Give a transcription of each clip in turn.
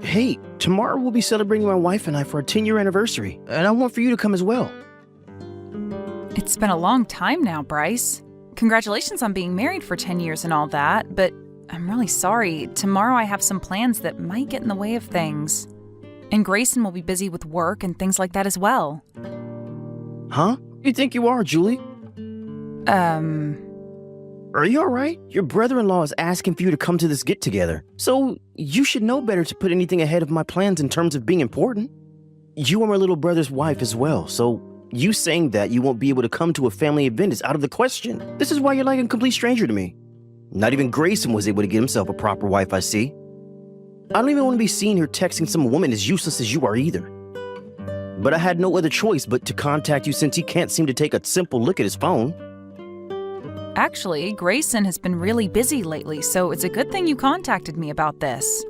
Hey, tomorrow we'll be celebrating my wife and I for our 10-year anniversary, and I want for you to come as well. It's been a long time now, Bryce. Congratulations on being married for 10 years and all that, but I'm really sorry. Tomorrow I have some plans that might get in the way of things. And Grayson will be busy with work and things like that as well. Huh? You think you are, Julie? Are you alright? Your brother-in-law is asking for you to come to this get-together, so you should know better to put anything ahead of my plans in terms of being important. You are my little brother's wife as well, so you saying that you won't be able to come to a family event is out of the question. This is why you're like a complete stranger to me. Not even Grayson was able to get himself a proper wife, I see. I don't even want to be seen here texting some woman as useless as you are either. But I had no other choice but to contact you since he can't seem to take a simple look at his phone. Actually, Grayson has been really busy lately, so it's a good thing you contacted me about this.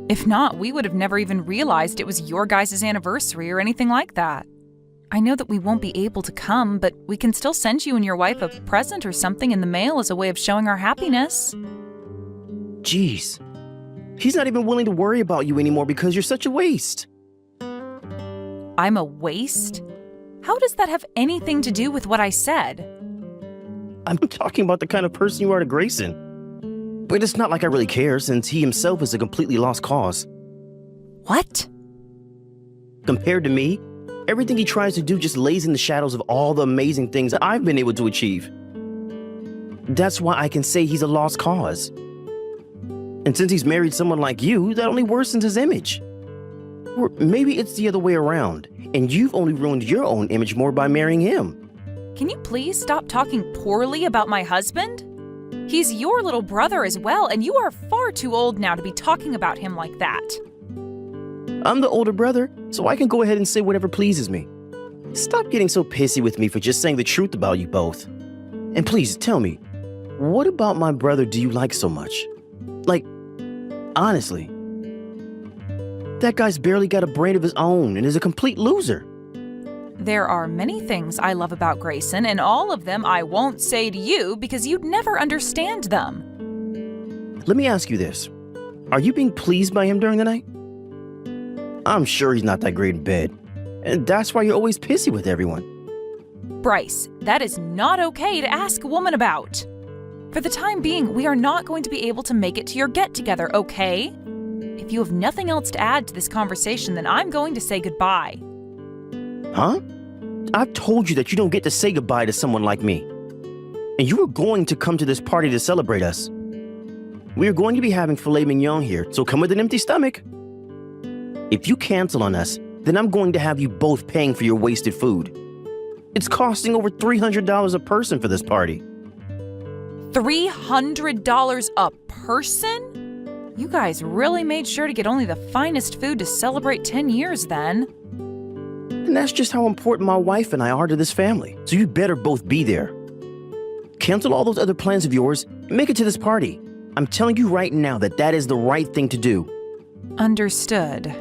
If not, we would have never even realized it was your guys' anniversary or anything like that. I know that we won't be able to come, but we can still send you and your wife a present or something in the mail as a way of showing our happiness. Jeez. He's not even willing to worry about you anymore because you're such a waste. I'm a waste? How does that have anything to do with what I said? I'm talking about the kind of person you are to Grayson. But it's not like I really care since he himself is a completely lost cause. What? Compared to me, everything he tries to do just lays in the shadows of all the amazing things I've been able to achieve. That's why I can say he's a lost cause. And since he's married someone like you, that only worsens his image. Or maybe it's the other way around, and you've only ruined your own image more by marrying him. Can you please stop talking poorly about my husband? He's your little brother as well, and you are far too old now to be talking about him like that. I'm the older brother, so I can go ahead and say whatever pleases me. Stop getting so pissy with me for just saying the truth about you both. And please tell me, what about my brother do you like so much? Like, honestly. That guy's barely got a brain of his own and is a complete loser. There are many things I love about Grayson, and all of them I won't say to you because you'd never understand them. Let me ask you this. Are you being pleased by him during the night? I'm sure he's not that great in bed, and that's why you're always pissy with everyone. Bryce, that is not okay to ask a woman about. For the time being, we are not going to be able to make it to your get-together, okay? If you have nothing else to add to this conversation, then I'm going to say goodbye. Huh? I've told you that you don't get to say goodbye to someone like me. And you were going to come to this party to celebrate us. We are going to be having filet mignon here, so come with an empty stomach. If you cancel on us, then I'm going to have you both paying for your wasted food. It's costing over $300 a person for this party. $300 a person? You guys really made sure to get only the finest food to celebrate 10 years then. And that's just how important my wife and I are to this family, so you better both be there. Cancel all those other plans of yours and make it to this party. I'm telling you right now that that is the right thing to do. Understood.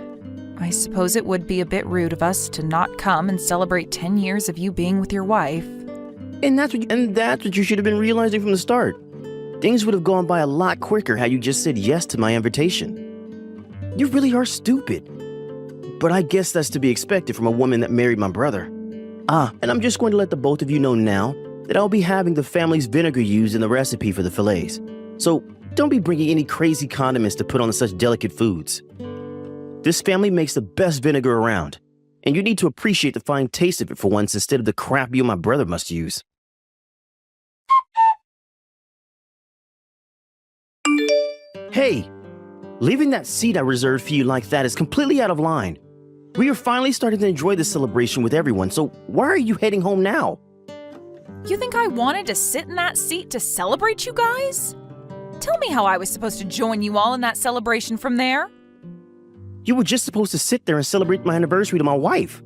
I suppose it would be a bit rude of us to not come and celebrate 10 years of you being with your wife. And that's what you should have been realizing from the start. Things would have gone by a lot quicker had you just said yes to my invitation. You really are stupid. But I guess that's to be expected from a woman that married my brother. And I'm just going to let the both of you know now that I'll be having the family's vinegar used in the recipe for the fillets. So don't be bringing any crazy condiments to put on such delicate foods. This family makes the best vinegar around, and you need to appreciate the fine taste of it for once instead of the crap you and my brother must use. Hey, leaving that seat I reserved for you like that is completely out of line. We are finally starting to enjoy this celebration with everyone, so why are you heading home now? You think I wanted to sit in that seat to celebrate you guys? Tell me how I was supposed to join you all in that celebration from there. You were just supposed to sit there and celebrate my anniversary to my wife.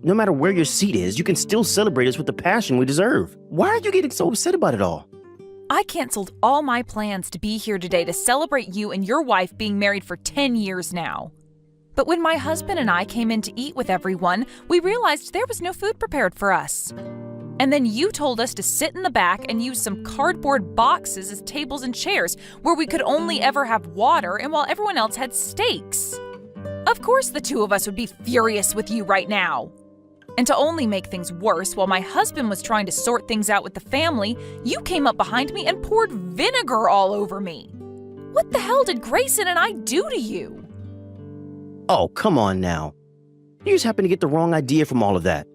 No matter where your seat is, you can still celebrate us with the passion we deserve. Why are you getting so upset about it all? I canceled all my plans to be here today to celebrate you and your wife being married for 10 years now. But when my husband and I came in to eat with everyone, we realized there was no food prepared for us. And then you told us to sit in the back and use some cardboard boxes as tables and chairs where we could only ever have water and while everyone else had steaks. Of course the two of us would be furious with you right now. And to only make things worse, while my husband was trying to sort things out with the family, you came up behind me and poured vinegar all over me. What the hell did Grayson and I do to you? Oh, come on now. You just happened to get the wrong idea from all of that.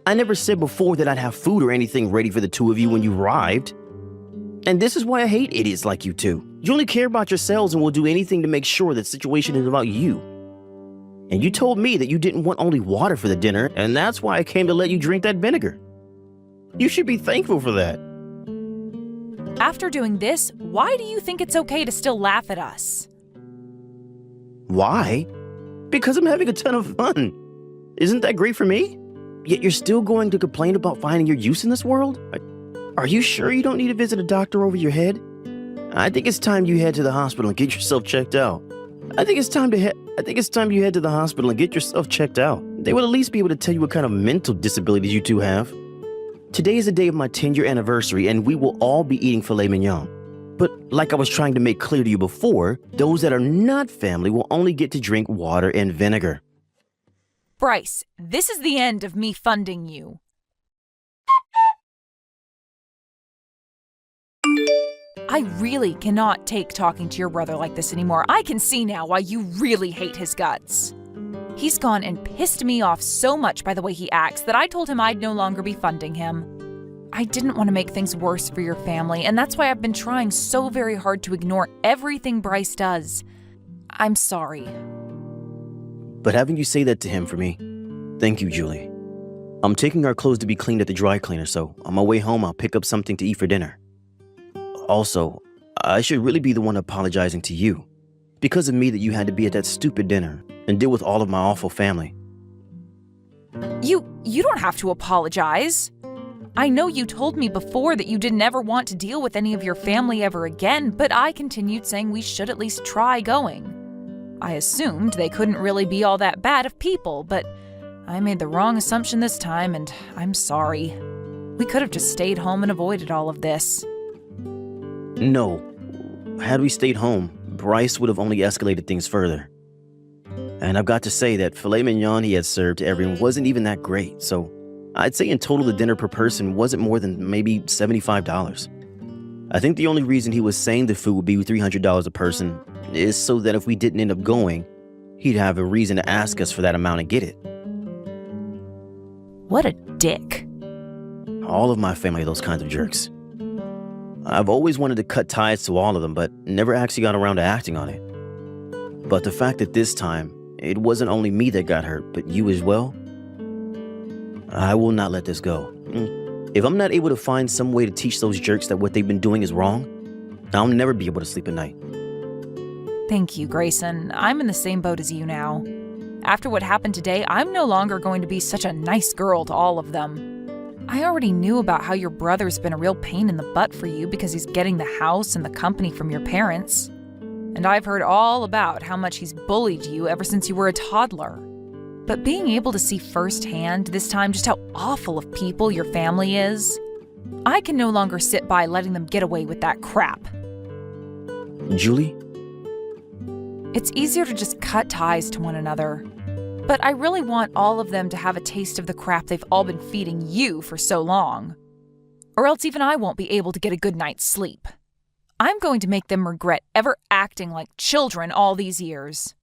I never said before that I'd have food or anything ready for the two of you when you arrived. And this is why I hate idiots like you two. You only care about yourselves and will do anything to make sure that the situation is about you. And you told me that you didn't want only water for the dinner, and that's why I came to let you drink that vinegar. You should be thankful for that. After doing this, why do you think it's okay to still laugh at us? Why? Because I'm having a ton of fun. Isn't that great for me? Yet you're still going to complain about finding your use in this world? Are you sure you don't need to visit a doctor over your head? I think it's time you head to the hospital and get yourself checked out. I think it's time you head to the hospital and get yourself checked out. They will at least be able to tell you what kind of mental disabilities you two have. Today is the day of my 10-year anniversary, and we will all be eating filet mignon. But like I was trying to make clear to you before, those that are not family will only get to drink water and vinegar. Bryce, this is the end of me funding you. I really cannot take talking to your brother like this anymore. I can see now why you really hate his guts. He's gone and pissed me off so much by the way he acts that I told him I'd no longer be funding him. I didn't want to make things worse for your family, and that's why I've been trying so very hard to ignore everything Bryce does. I'm sorry. But having you say that to him for me, thank you, Julie. I'm taking our clothes to be cleaned at the dry cleaner, so on my way home I'll pick up something to eat for dinner. Also, I should really be the one apologizing to you. Because of me that you had to be at that stupid dinner and deal with all of my awful family. You don't have to apologize. I know you told me before that you didn't ever want to deal with any of your family ever again, but I continued saying we should at least try going. I assumed they couldn't really be all that bad of people, but I made the wrong assumption this time, and I'm sorry. We could have just stayed home and avoided all of this. No. Had we stayed home, Bryce would have only escalated things further. And I've got to say that filet mignon he had served to everyone wasn't even that great, so I'd say in total the dinner per person wasn't more than maybe $75. I think the only reason he was saying the food would be $300 a person is so that if we didn't end up going, he'd have a reason to ask us for that amount and get it. What a dick. All of my family are those kinds of jerks. I've always wanted to cut ties to all of them, but never actually got around to acting on it. But the fact that this time, it wasn't only me that got hurt, but you as well, I will not let this go. If I'm not able to find some way to teach those jerks that what they've been doing is wrong, I'll never be able to sleep at night. Thank you, Grayson. I'm in the same boat as you now. After what happened today, I'm no longer going to be such a nice girl to all of them. I already knew about how your brother's been a real pain in the butt for you because he's getting the house and the company from your parents. And I've heard all about how much he's bullied you ever since you were a toddler. But being able to see firsthand this time just how awful of people your family is, I can no longer sit by letting them get away with that crap. Julie? It's easier to just cut ties to one another. But I really want all of them to have a taste of the crap they've all been feeding you for so long. Or else even I won't be able to get a good night's sleep. I'm going to make them regret ever acting like children all these years.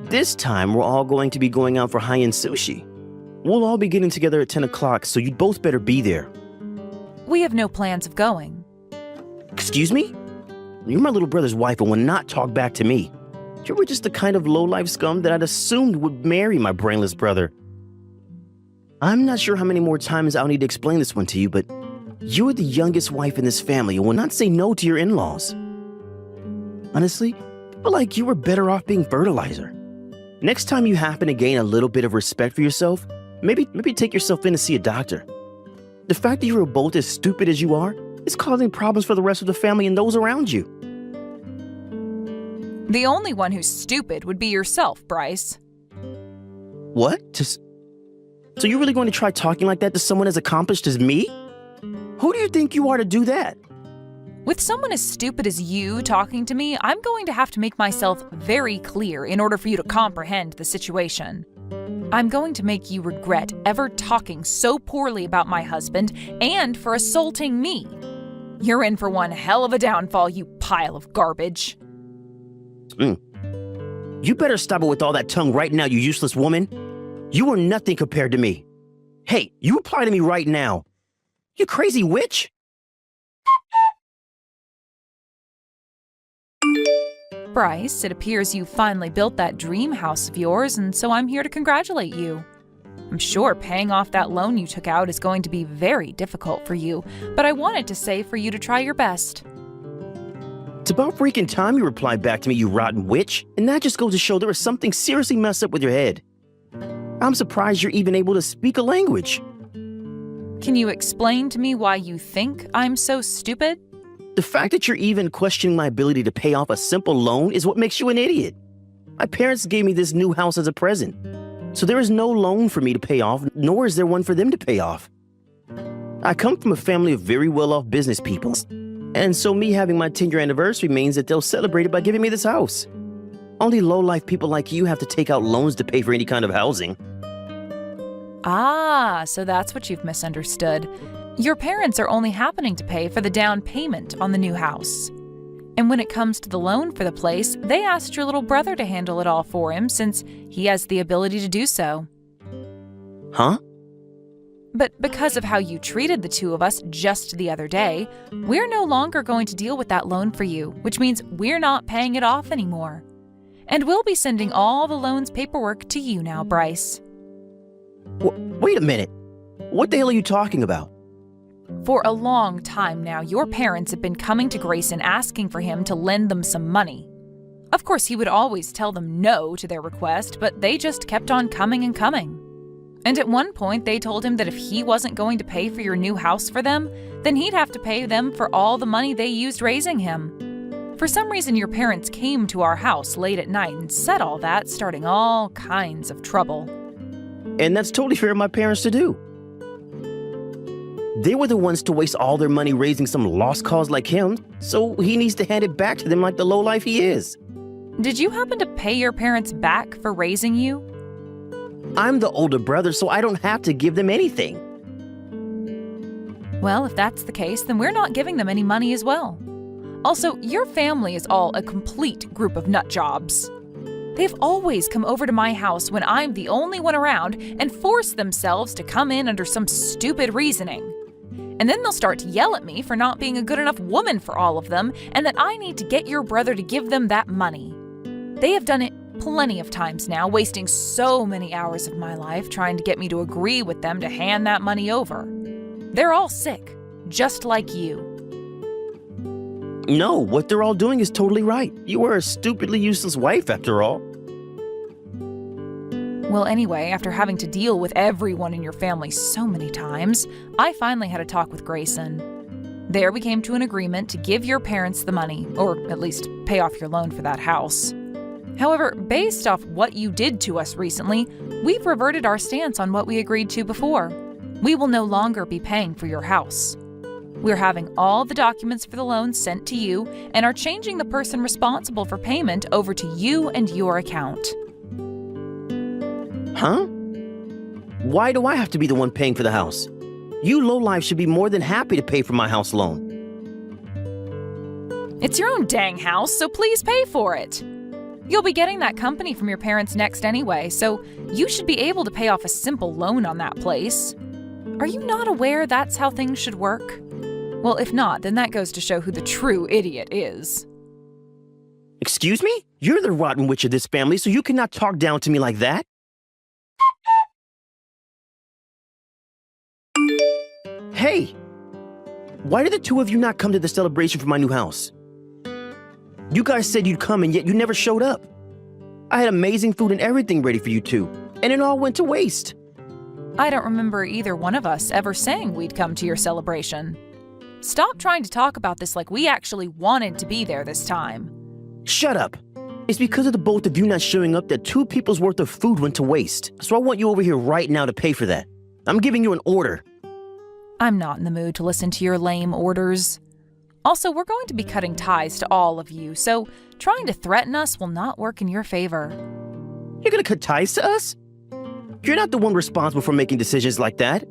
This time, we're all going to be going out for high-end sushi. We'll all be getting together at 10 o'clock, so you'd both better be there. We have no plans of going. Excuse me? You're my little brother's wife and will not talk back to me. You were just the kind of low-life scum that I'd assumed would marry my brainless brother. I'm not sure how many more times I'll need to explain this one to you, but you're the youngest wife in this family and will not say no to your in-laws. Honestly, people like you were better off being fertilizer. Next time you happen to gain a little bit of respect for yourself, maybe take yourself in to see a doctor. The fact that you were both as stupid as you are is causing problems for the rest of the family and those around you. The only one who's stupid would be yourself, Bryce. What? So you're really going to try talking like that to someone as accomplished as me? Who do you think you are to do that? With someone as stupid as you talking to me, I'm going to have to make myself very clear in order for you to comprehend the situation. I'm going to make you regret ever talking so poorly about my husband and for assaulting me. You're in for one hell of a downfall, you pile of garbage. You better stop it with all that tongue right now, you useless woman. You are nothing compared to me. Hey, you reply to me right now. You crazy witch. Bryce, it appears you finally built that dream house of yours, and so I'm here to congratulate you. I'm sure paying off that loan you took out is going to be very difficult for you, but I wanted to say for you to try your best. It's about freaking time you replied back to me, you rotten witch, and that just goes to show there is something seriously messed up with your head. I'm surprised you're even able to speak a language. Can you explain to me why you think I'm so stupid? The fact that you're even questioning my ability to pay off a simple loan is what makes you an idiot. My parents gave me this new house as a present, so there is no loan for me to pay off, nor is there one for them to pay off. I come from a family of very well-off business people, and so me having my 10-year anniversary means that they'll celebrate it by giving me this house. Only low-life people like you have to take out loans to pay for any kind of housing. Ah, so that's what you've misunderstood. Your parents are only happening to pay for the down payment on the new house. And when it comes to the loan for the place, they asked your little brother to handle it all for him since he has the ability to do so. Huh? But because of how you treated the two of us just the other day, we're no longer going to deal with that loan for you, which means we're not paying it off anymore. And we'll be sending all the loan's paperwork to you now, Bryce. Wait a minute. What the hell are you talking about? For a long time now, your parents have been coming to Grayson asking for him to lend them some money. Of course, he would always tell them no to their request, but they just kept on coming and coming. And at one point, they told him that if he wasn't going to pay for your new house for them, then he'd have to pay them for all the money they used raising him. For some reason, your parents came to our house late at night and said all that, starting all kinds of trouble. And that's totally fair of my parents to do. They were the ones to waste all their money raising some lost cause like him, so he needs to hand it back to them like the lowlife he is. Did you happen to pay your parents back for raising you? I'm the older brother, so I don't have to give them anything. Well, if that's the case, then we're not giving them any money as well. Also, your family is all a complete group of nut jobs. They've always come over to my house when I'm the only one around and force themselves to come in under some stupid reasoning. And then they'll start to yell at me for not being a good enough woman for all of them and that I need to get your brother to give them that money. They have done it plenty of times now, wasting so many hours of my life trying to get me to agree with them to hand that money over. They're all sick, just like you. No, what they're all doing is totally right. You are a stupidly useless wife, after all. Well, anyway, after having to deal with everyone in your family so many times, I finally had a talk with Grayson. There we came to an agreement to give your parents the money, or at least pay off your loan for that house. However, based off what you did to us recently, we've reverted our stance on what we agreed to before. We will no longer be paying for your house. We're having all the documents for the loan sent to you and are changing the person responsible for payment over to you and your account. Huh? Why do I have to be the one paying for the house? You lowlife should be more than happy to pay for my house loan. It's your own dang house, so please pay for it. You'll be getting that company from your parents next anyway, so you should be able to pay off a simple loan on that place. Are you not aware that's how things should work? Well, if not, then that goes to show who the true idiot is. Excuse me? You're the rotten witch of this family, so you cannot talk down to me like that. Hey! Why did the two of you not come to the celebration for my new house? You guys said you'd come and yet you never showed up. I had amazing food and everything ready for you two, and it all went to waste. I don't remember either one of us ever saying we'd come to your celebration. Stop trying to talk about this like we actually wanted to be there this time. Shut up. It's because of the both of you not showing up that 2 people's worth of food went to waste. So I want you over here right now to pay for that. I'm giving you an order. I'm not in the mood to listen to your lame orders. Also, we're going to be cutting ties to all of you, so trying to threaten us will not work in your favor. You're gonna cut ties to us? You're not the one responsible for making decisions like that.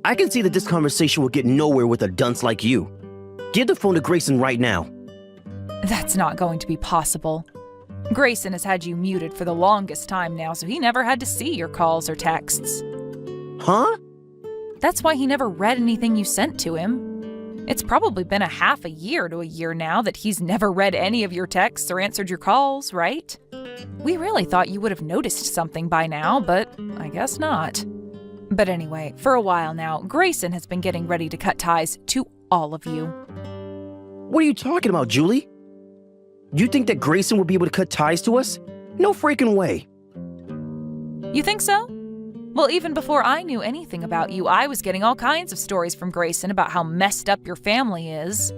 I can see that this conversation will get nowhere with a dunce like you. Give the phone to Grayson right now. That's not going to be possible. Grayson has had you muted for the longest time now, so he never had to see your calls or texts. Huh? That's why he never read anything you sent to him. It's probably been a half a year to a year now that he's never read any of your texts or answered your calls, right? We really thought you would have noticed something by now, but I guess not. But anyway, for a while now, Grayson has been getting ready to cut ties to all of you. What are you talking about, Julie? You think that Grayson will be able to cut ties to us? No freaking way. You think so? Well, even before I knew anything about you, I was getting all kinds of stories from Grayson about how messed up your family is.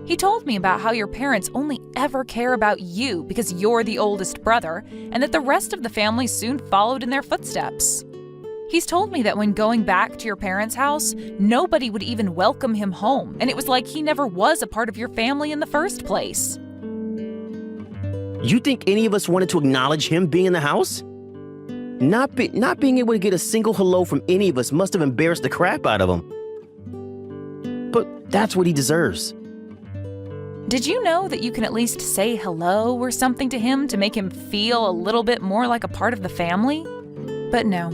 He told me about how your parents only ever care about you because you're the oldest brother, and that the rest of the family soon followed in their footsteps. He's told me that when going back to your parents' house, nobody would even welcome him home, and it was like he never was a part of your family in the first place. You think any of us wanted to acknowledge him being in the house? Not being able to get a single hello from any of us must have embarrassed the crap out of him. But that's what he deserves. Did you know that you can at least say hello or something to him to make him feel a little bit more like a part of the family? But no,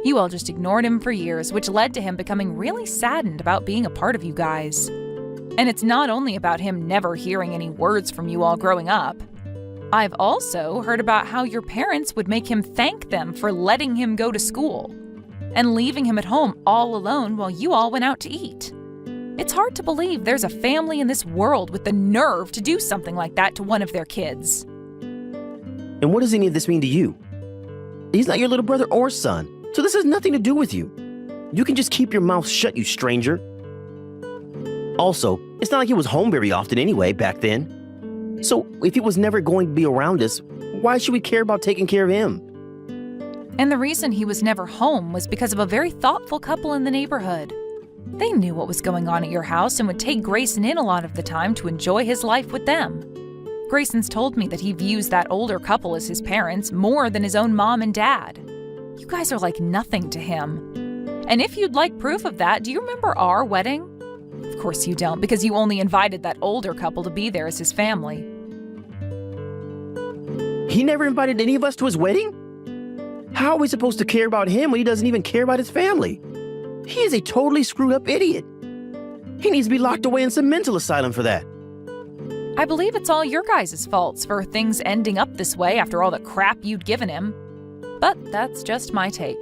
you all just ignored him for years, which led to him becoming really saddened about being a part of you guys. And it's not only about him never hearing any words from you all growing up. I've also heard about how your parents would make him thank them for letting him go to school and leaving him at home all alone while you all went out to eat. It's hard to believe there's a family in this world with the nerve to do something like that to one of their kids. And what does any of this mean to you? He's not your little brother or son, so this has nothing to do with you. You can just keep your mouth shut, you stranger. Also, it's not like he was home very often anyway back then. So if he was never going to be around us, why should we care about taking care of him? And the reason he was never home was because of a very thoughtful couple in the neighborhood. They knew what was going on at your house and would take Grayson in a lot of the time to enjoy his life with them. Grayson's told me that he views that older couple as his parents more than his own mom and dad. You guys are like nothing to him. And if you'd like proof of that, do you remember our wedding? Of course you don't, because you only invited that older couple to be there as his family. He never invited any of us to his wedding? How are we supposed to care about him when he doesn't even care about his family? He is a totally screwed up idiot. He needs to be locked away in some mental asylum for that. I believe it's all your guys' faults for things ending up this way after all the crap you'd given him. But that's just my take.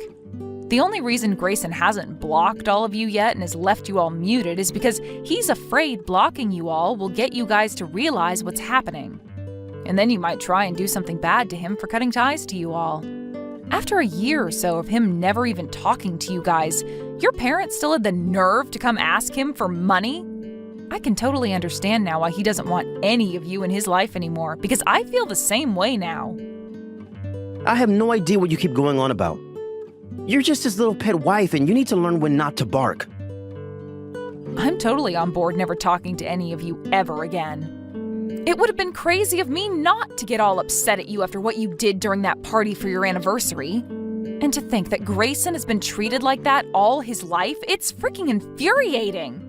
The only reason Grayson hasn't blocked all of you yet and has left you all muted is because he's afraid blocking you all will get you guys to realize what's happening. And then you might try and do something bad to him for cutting ties to you all. After a year or so of him never even talking to you guys, your parents still had the nerve to come ask him for money? I can totally understand now why he doesn't want any of you in his life anymore, because I feel the same way now. I have no idea what you keep going on about. You're just his little pet wife, and you need to learn when not to bark. I'm totally on board never talking to any of you ever again. It would have been crazy of me not to get all upset at you after what you did during that party for your anniversary. And to think that Grayson has been treated like that all his life, it's freaking infuriating.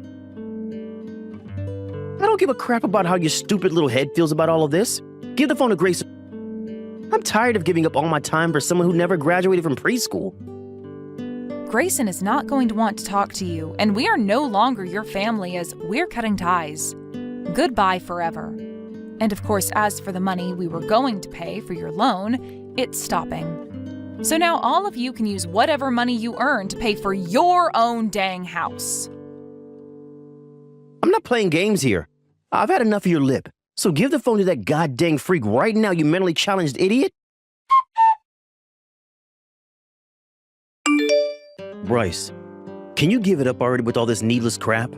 I don't give a crap about how your stupid little head feels about all of this. Give the phone to Grayson. I'm tired of giving up all my time for someone who never graduated from preschool. Grayson is not going to want to talk to you, and we are no longer your family as we're cutting ties. Goodbye forever. And of course, as for the money we were going to pay for your loan, it's stopping. So now all of you can use whatever money you earn to pay for your own dang house. I'm not playing games here. I've had enough of your lip. So give the phone to that goddamn freak right now, you mentally challenged idiot. Bryce, can you give it up already with all this needless crap?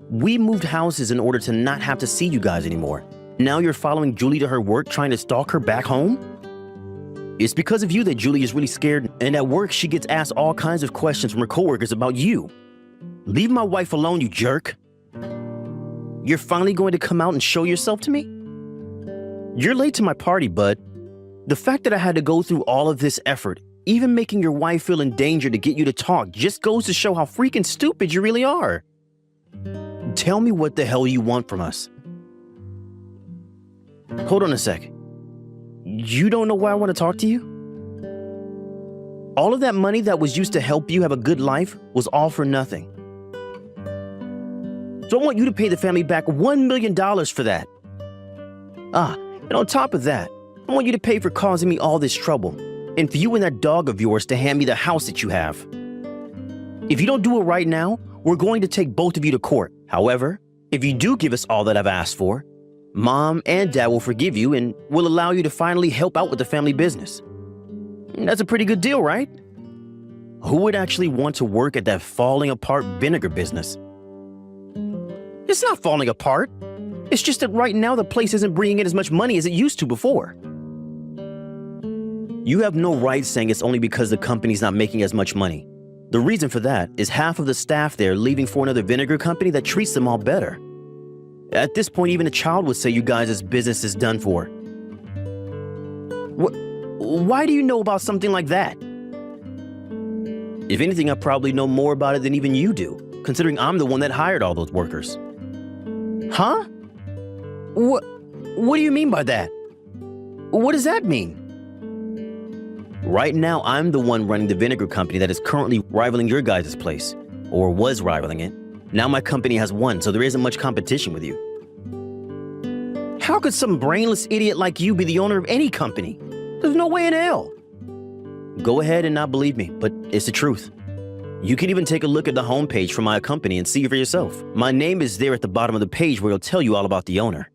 We moved houses in order to not have to see you guys anymore. Now you're following Julie to her work, trying to stalk her back home? It's because of you that Julie is really scared, and at work she gets asked all kinds of questions from her coworkers about you. Leave my wife alone, you jerk. You're finally going to come out and show yourself to me? You're late to my party, bud. The fact that I had to go through all of this effort, even making your wife feel in danger to get you to talk, just goes to show how freaking stupid you really are. Tell me what the hell you want from us. Hold on a sec. You don't know why I want to talk to you? All of that money that was used to help you have a good life was all for nothing. So I want you to pay the family back $1 million for that. And on top of that, I want you to pay for causing me all this trouble, and for you and that dog of yours to hand me the house that you have. If you don't do it right now, we're going to take both of you to court. However, if you do give us all that I've asked for, Mom and Dad will forgive you and will allow you to finally help out with the family business. That's a pretty good deal, right? Who would actually want to work at that falling apart vinegar business? It's not falling apart. It's just that right now the place isn't bringing in as much money as it used to before. You have no right saying it's only because the company's not making as much money. The reason for that is half of the staff there leaving for another vinegar company that treats them all better. At this point, even a child would say you guys' business is done for. Why do you know about something like that? If anything, I probably know more about it than even you do, considering I'm the one that hired all those workers. Huh? What do you mean by that? What does that mean? Right now, I'm the one running the vinegar company that is currently rivaling your guys' place, or was rivaling it. Now my company has won, so there isn't much competition with you. How could some brainless idiot like you be the owner of any company? There's no way in hell. Go ahead and not believe me, but it's the truth. You can even take a look at the homepage for my company and see for yourself. My name is there at the bottom of the page where it'll tell you all about the owner.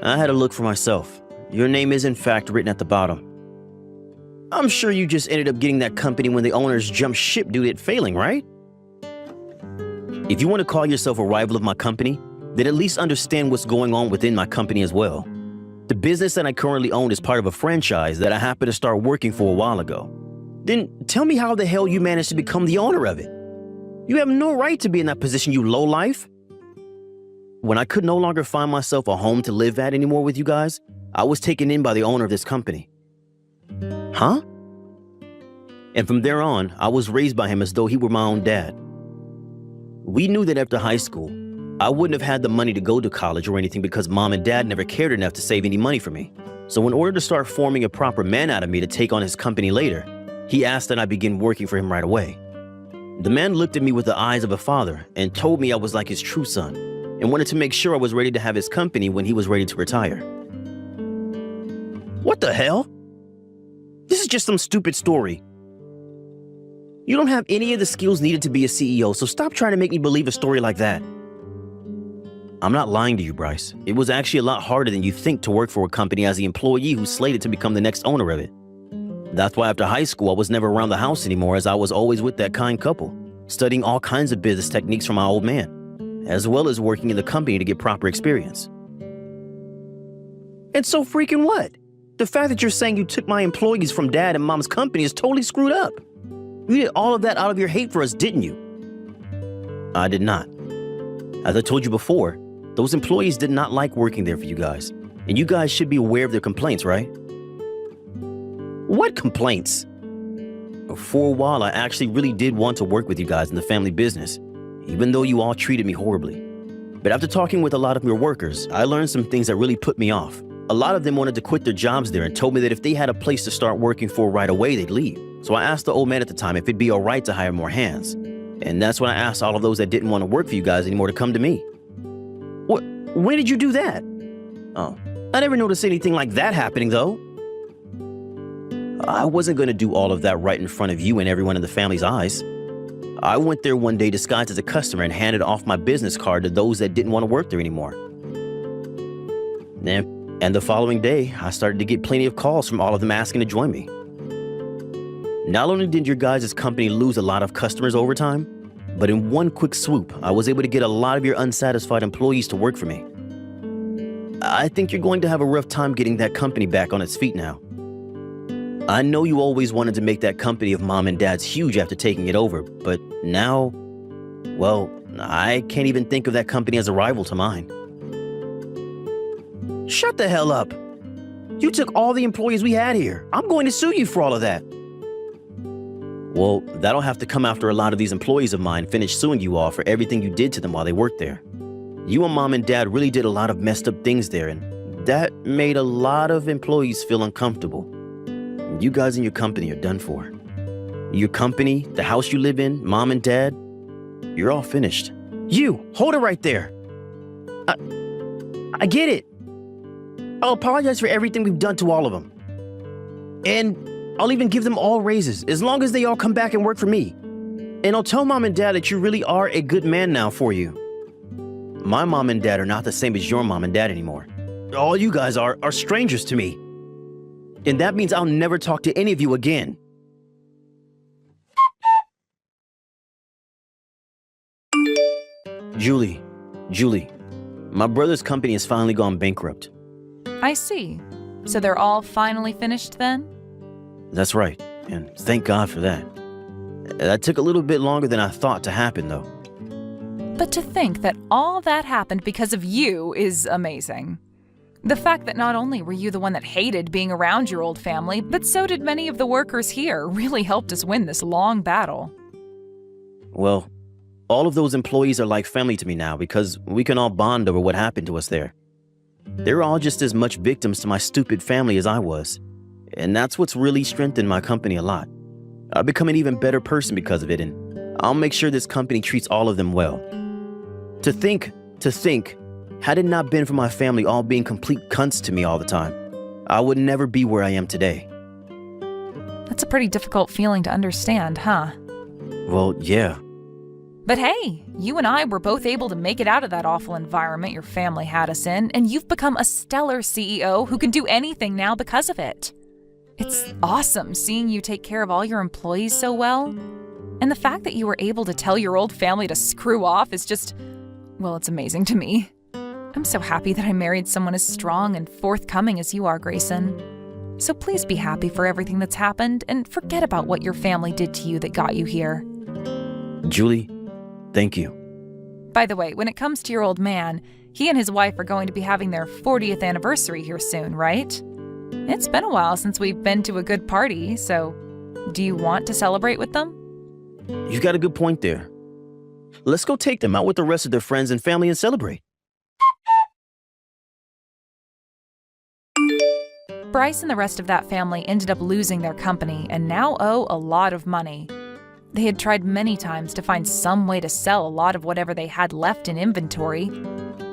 I had a look for myself. Your name is in fact written at the bottom. I'm sure you just ended up getting that company when the owners jumped ship due to it failing, right? If you want to call yourself a rival of my company, then at least understand what's going on within my company as well. The business that I currently own is part of a franchise that I happened to start working for a while ago. Then tell me how the hell you managed to become the owner of it. You have no right to be in that position, you lowlife. When I could no longer find myself a home to live at anymore with you guys, I was taken in by the owner of this company. Huh? And from there on, I was raised by him as though he were my own dad. We knew that after high school, I wouldn't have had the money to go to college or anything because Mom and Dad never cared enough to save any money for me. So in order to start forming a proper man out of me to take on his company later, he asked that I begin working for him right away. The man looked at me with the eyes of a father and told me I was like his true son and wanted to make sure I was ready to have his company when he was ready to retire. What the hell? This is just some stupid story. You don't have any of the skills needed to be a CEO, so stop trying to make me believe a story like that. I'm not lying to you, Bryce. It was actually a lot harder than you think to work for a company as the employee who's slated to become the next owner of it. That's why after high school, I was never around the house anymore, as I was always with that kind couple, studying all kinds of business techniques from my old man, as well as working in the company to get proper experience. And so freaking what? The fact that you're saying you took my employees from Dad and Mom's company is totally screwed up. You did all of that out of your hate for us, didn't you? I did not. As I told you before, those employees did not like working there for you guys, and you guys should be aware of their complaints, right? What complaints? For a while, I actually really did want to work with you guys in the family business, even though you all treated me horribly. But after talking with a lot of your workers, I learned some things that really put me off. A lot of them wanted to quit their jobs there and told me that if they had a place to start working for right away, they'd leave. So I asked the old man at the time if it'd be all right to hire more hands. And that's when I asked all of those that didn't want to work for you guys anymore to come to me. When did you do that? Oh, I never noticed anything like that happening, though. I wasn't going to do all of that right in front of you and everyone in the family's eyes. I went there one day disguised as a customer and handed off my business card to those that didn't want to work there anymore. And the following day, I started to get plenty of calls from all of them asking to join me. Not only did your guys' company lose a lot of customers over time, but in one quick swoop, I was able to get a lot of your unsatisfied employees to work for me. I think you're going to have a rough time getting that company back on its feet now. I know you always wanted to make that company of Mom and Dad's huge after taking it over, but now, well, I can't even think of that company as a rival to mine. Shut the hell up. You took all the employees we had here. I'm going to sue you for all of that. Well, that'll have to come after a lot of these employees of mine finish suing you all for everything you did to them while they worked there. You and Mom and Dad really did a lot of messed up things there, and that made a lot of employees feel uncomfortable. You guys and your company are done for. Your company, the house you live in, Mom and Dad, you're all finished. You, hold it right there. I get it. I'll apologize for everything we've done to all of them. And I'll even give them all raises, as long as they all come back and work for me. And I'll tell Mom and Dad that you really are a good man now for you. My Mom and Dad are not the same as your Mom and Dad anymore. All you guys are strangers to me. And that means I'll never talk to any of you again. Julie, my brother's company has finally gone bankrupt. I see. So they're all finally finished then? That's right, and thank God for that. That took a little bit longer than I thought to happen, though. But to think that all that happened because of you is amazing. The fact that not only were you the one that hated being around your old family, but so did many of the workers here really helped us win this long battle. Well, all of those employees are like family to me now because we can all bond over what happened to us there. They're all just as much victims to my stupid family as I was. And that's what's really strengthened my company a lot. I've become an even better person because of it, and I'll make sure this company treats all of them well. To think, had it not been for my family all being complete cunts to me all the time, I would never be where I am today. That's a pretty difficult feeling to understand, huh? Well, yeah. But hey, you and I were both able to make it out of that awful environment your family had us in, and you've become a stellar CEO who can do anything now because of it. It's awesome seeing you take care of all your employees so well. And the fact that you were able to tell your old family to screw off is just, well, it's amazing to me. I'm so happy that I married someone as strong and forthcoming as you are, Grayson. So please be happy for everything that's happened and forget about what your family did to you that got you here. Julie, thank you. By the way, when it comes to your old man, he and his wife are going to be having their 40th anniversary here soon, right? It's been a while since we've been to a good party, so do you want to celebrate with them? You got a good point there. Let's go take them out with the rest of their friends and family and celebrate. Bryce and the rest of that family ended up losing their company and now owe a lot of money. They had tried many times to find some way to sell a lot of whatever they had left in inventory,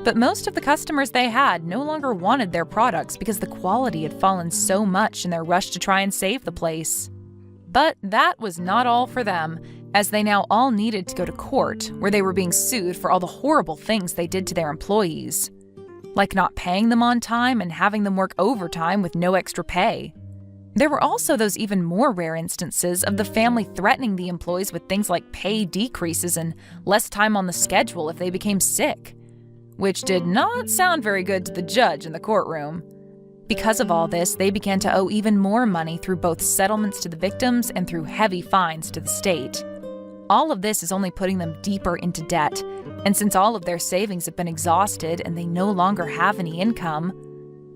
but most of the customers they had no longer wanted their products because the quality had fallen so much in their rush to try and save the place. But that was not all for them, as they now all needed to go to court, where they were being sued for all the horrible things they did to their employees, like not paying them on time and having them work overtime with no extra pay. There were also those even more rare instances of the family threatening the employees with things like pay decreases and less time on the schedule if they became sick, which did not sound very good to the judge in the courtroom. Because of all this, they began to owe even more money through both settlements to the victims and through heavy fines to the state. All of this is only putting them deeper into debt, and since all of their savings have been exhausted and they no longer have any income,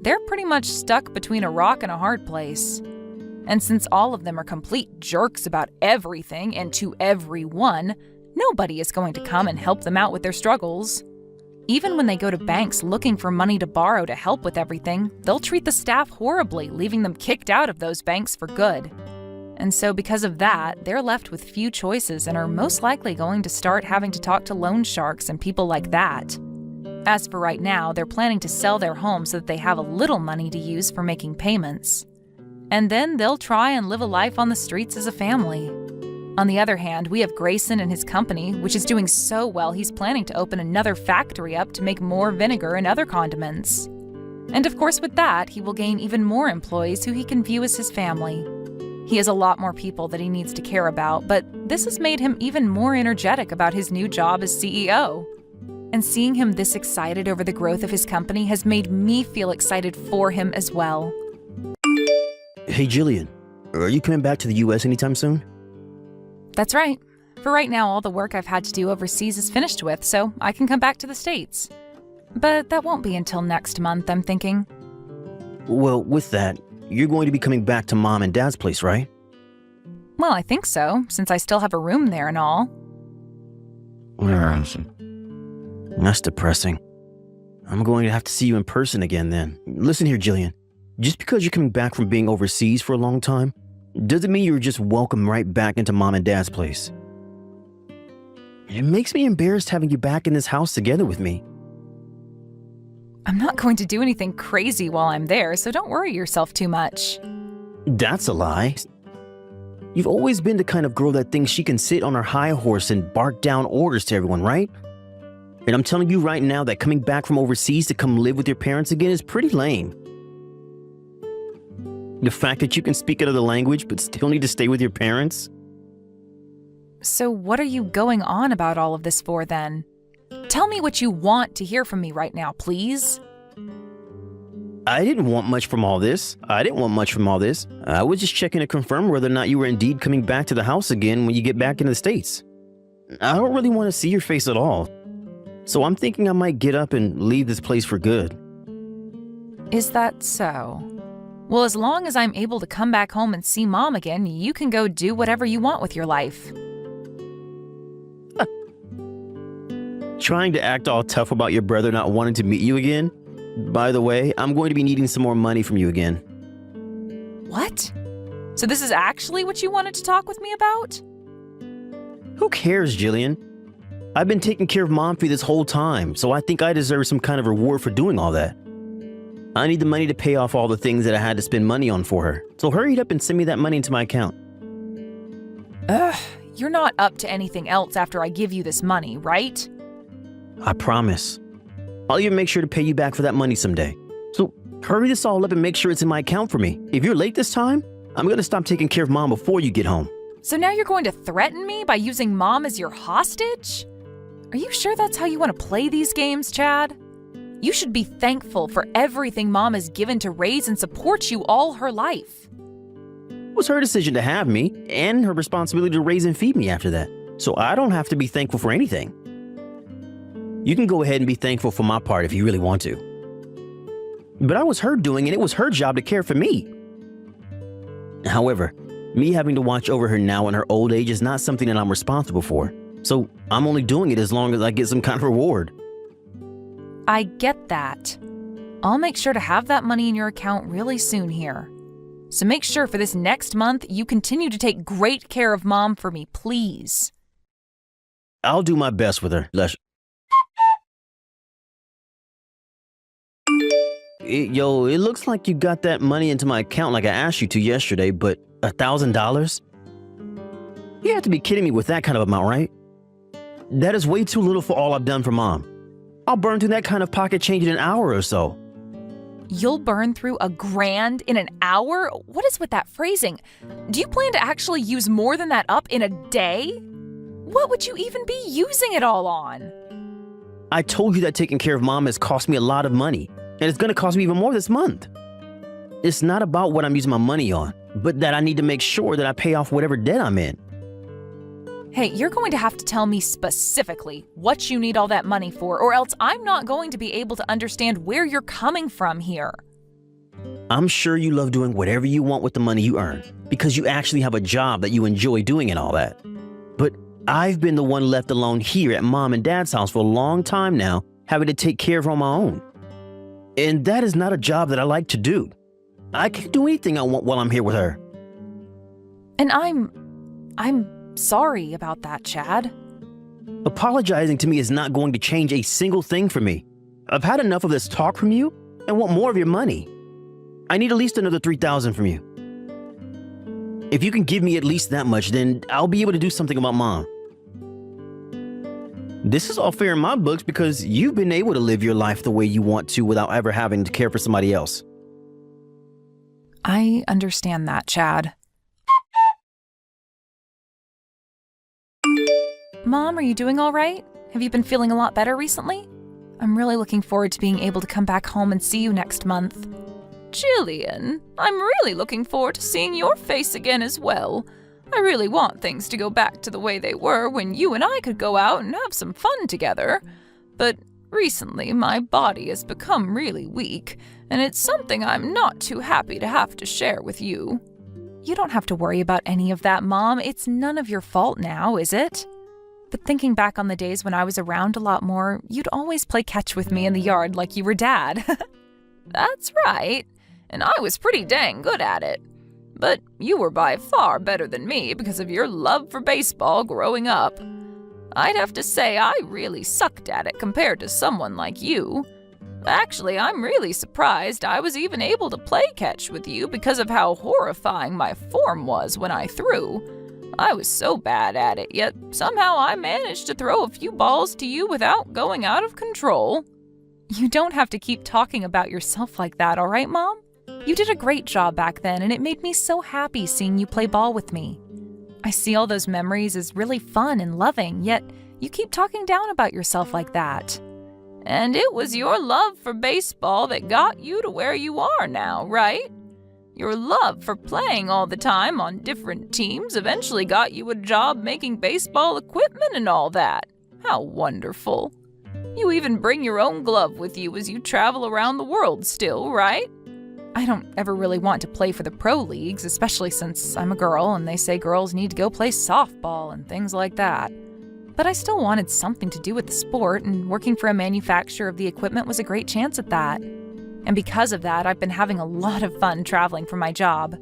they're pretty much stuck between a rock and a hard place. And since all of them are complete jerks about everything and to everyone, nobody is going to come and help them out with their struggles. Even when they go to banks looking for money to borrow to help with everything, they'll treat the staff horribly, leaving them kicked out of those banks for good. And so because of that, they're left with few choices and are most likely going to start having to talk to loan sharks and people like that. As for right now, they're planning to sell their home so that they have a little money to use for making payments. And then they'll try and live a life on the streets as a family. On the other hand, we have Grayson and his company, which is doing so well he's planning to open another factory up to make more vinegar and other condiments. And of course with that, he will gain even more employees who he can view as his family. He has a lot more people that he needs to care about, but this has made him even more energetic about his new job as CEO. And seeing him this excited over the growth of his company has made me feel excited for him as well. Hey, Jillian, Are you coming back to the US anytime soon? That's right. For right now, all the work I've had to do overseas is finished with, so I can come back to the States. But that won't be until next month, I'm thinking. Well, with that, you're going to be coming back to Mom and Dad's place, right? Well, I think so, since I still have a room there and all. That's depressing. I'm going to have to see you in person again then. Listen here, Jillian. Just because you're coming back from being overseas for a long time, doesn't mean you're just welcome right back into Mom and Dad's place. It makes me embarrassed having you back in this house together with me. I'm not going to do anything crazy while I'm there, so don't worry yourself too much. That's a lie. You've always been the kind of girl that thinks she can sit on her high horse and bark down orders to everyone, right? And I'm telling you right now that coming back from overseas to come live with your parents again is pretty lame. The fact that you can speak another language but still need to stay with your parents? So what are you going on about all of this for then? Tell me what you want to hear from me right now, please. I didn't want much from all this. I was just checking to confirm whether or not you were indeed coming back to the house again when you get back into the States. I don't really want to see your face at all. So I'm thinking I might get up and leave this place for good. Is that so? Well, as long as I'm able to come back home and see Mom again, you can go do whatever you want with your life. Trying to act all tough about your brother not wanting to meet you again? By the way, I'm going to be needing some more money from you again. What? So this is actually what you wanted to talk with me about? Who cares, Jillian? I've been taking care of Mom for you this whole time, so I think I deserve some kind of reward for doing all that. I need the money to pay off all the things that I had to spend money on for her, so hurry it up and send me that money into my account. Ugh, you're not up to anything else after I give you this money, right? I promise. I'll even make sure to pay you back for that money someday. So hurry this all up and make sure it's in my account for me. If you're late this time, I'm going to stop taking care of Mom before you get home. So now you're going to threaten me by using Mom as your hostage? Are you sure that's how you want to play these games, Chad? You should be thankful for everything Mom has given to raise and support you all her life. It was her decision to have me, and her responsibility to raise and feed me after that. So I don't have to be thankful for anything. You can go ahead and be thankful for my part if you really want to. But I was her doing, and it was her job to care for me. However, me having to watch over her now in her old age is not something that I'm responsible for. So I'm only doing it as long as I get some kind of reward. I get that. I'll make sure to have that money in your account really soon here. So make sure for this next month you continue to take great care of Mom for me, please. I'll do my best with her. It looks like you got that money into my account like I asked you to yesterday, but $1,000? You have to be kidding me with that kind of amount, right? That is way too little for all I've done for Mom. I'll burn through that kind of pocket change in an hour or so. You'll burn through $1,000 in an hour? What is with that phrasing? Do you plan to actually use more than that up in a day? What would you even be using it all on? I told you that taking care of Mom has cost me a lot of money, and it's going to cost me even more this month. It's not about what I'm using my money on, but that I need to make sure that I pay off whatever debt I'm in. Hey, you're going to have to tell me specifically what you need all that money for, or else I'm not going to be able to understand where you're coming from here. I'm sure you love doing whatever you want with the money you earn, because you actually have a job that you enjoy doing and all that. But I've been the one left alone here at Mom and Dad's house for a long time now, having to take care of her on my own. And that is not a job that I like to do. I can do anything I want while I'm here with her. And I'm sorry about that, Chad. Apologizing to me is not going to change a single thing for me. I've had enough of this talk from you and want more of your money. I need at least another $3,000 from you. If you can give me at least that much, then I'll be able to do something about Mom. This is all fair in my books because you've been able to live your life the way you want to without ever having to care for somebody else. I understand that, Chad. Mom, are you doing all right? Have you been feeling a lot better recently? I'm really looking forward to being able to come back home and see you next month. Jillian, I'm really looking forward to seeing your face again as well. I really want things to go back to the way they were when you and I could go out and have some fun together. But recently, my body has become really weak, and it's something I'm not too happy to have to share with you. You don't have to worry about any of that, Mom. It's none of your fault now, is it? But thinking back on the days when I was around a lot more, you'd always play catch with me in the yard like you were Dad. That's right, and I was pretty dang good at it. But you were by far better than me because of your love for baseball growing up. I'd have to say I really sucked at it compared to someone like you. Actually, I'm really surprised I was even able to play catch with you because of how horrifying my form was when I threw. I was so bad at it, yet somehow I managed to throw a few balls to you without going out of control. You don't have to keep talking about yourself like that, all right, Mom? You did a great job back then, and it made me so happy seeing you play ball with me. I see all those memories as really fun and loving, yet you keep talking down about yourself like that. And it was your love for baseball that got you to where you are now, right? Your love for playing all the time on different teams eventually got you a job making baseball equipment and all that. How wonderful. You even bring your own glove with you as you travel around the world still, right? I don't ever really want to play for the pro leagues, especially since I'm a girl and they say girls need to go play softball and things like that. But I still wanted something to do with the sport, and working for a manufacturer of the equipment was a great chance at that. And because of that, I've been having a lot of fun traveling for my job.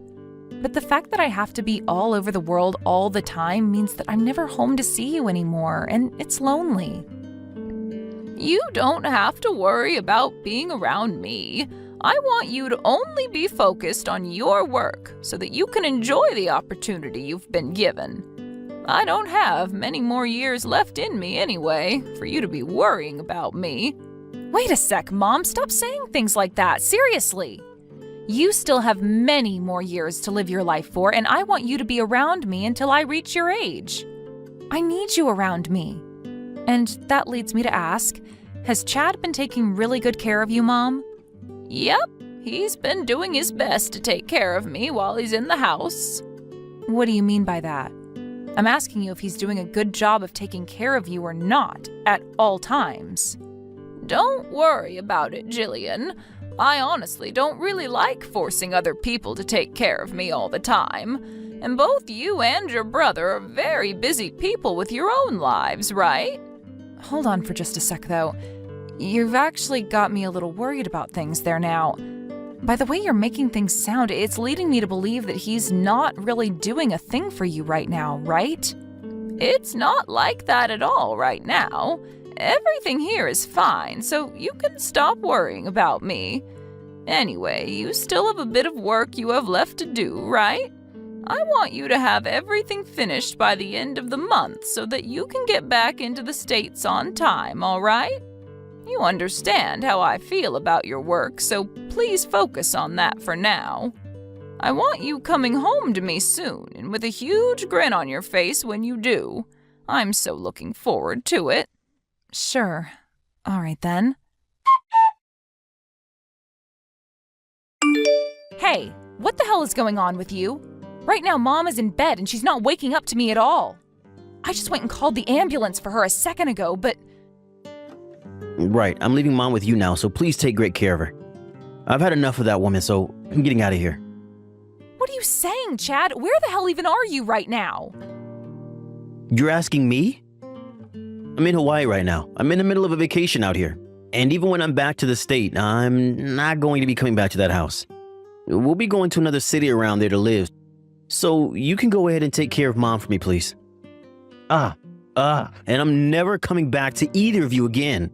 But the fact that I have to be all over the world all the time means that I'm never home to see you anymore, and it's lonely. You don't have to worry about being around me. I want you to only be focused on your work so that you can enjoy the opportunity you've been given. I don't have many more years left in me anyway, for you to be worrying about me. Wait a sec, Mom, stop saying things like that, seriously. You still have many more years to live your life for, and I want you to be around me until I reach your age. I need you around me. And that leads me to ask, has Chad been taking really good care of you, Mom? Yep, he's been doing his best to take care of me while he's in the house. What do you mean by that? I'm asking you if he's doing a good job of taking care of you or not, at all times. Don't worry about it, Jillian. I honestly don't really like forcing other people to take care of me all the time. And both you and your brother are very busy people with your own lives, right? Hold on for just a sec, though. You've actually got me a little worried about things there now. By the way you're making things sound, it's leading me to believe that he's not really doing a thing for you right now, right? It's not like that at all right now. Everything here is fine, so you can stop worrying about me. Anyway, you still have a bit of work you have left to do, right? I want you to have everything finished by the end of the month so that you can get back into the States on time, all right? You understand how I feel about your work, so please focus on that for now. I want you coming home to me soon and with a huge grin on your face when you do. I'm so looking forward to it. Sure. All right then. Hey, what the hell is going on with you? Right now, Mom is in bed and she's not waking up to me at all. I just went and called the ambulance for her a second ago, but... Right, I'm leaving Mom with you now, so please take great care of her. I've had enough of that woman, so I'm getting out of here. What are you saying, Chad? Where the hell even are you right now? You're asking me? I'm in Hawaii right now. I'm in the middle of a vacation out here. And even when I'm back to the state, I'm not going to be coming back to that house. We'll be going to another city around there to live. So you can go ahead and take care of Mom for me, please. And I'm never coming back to either of you again.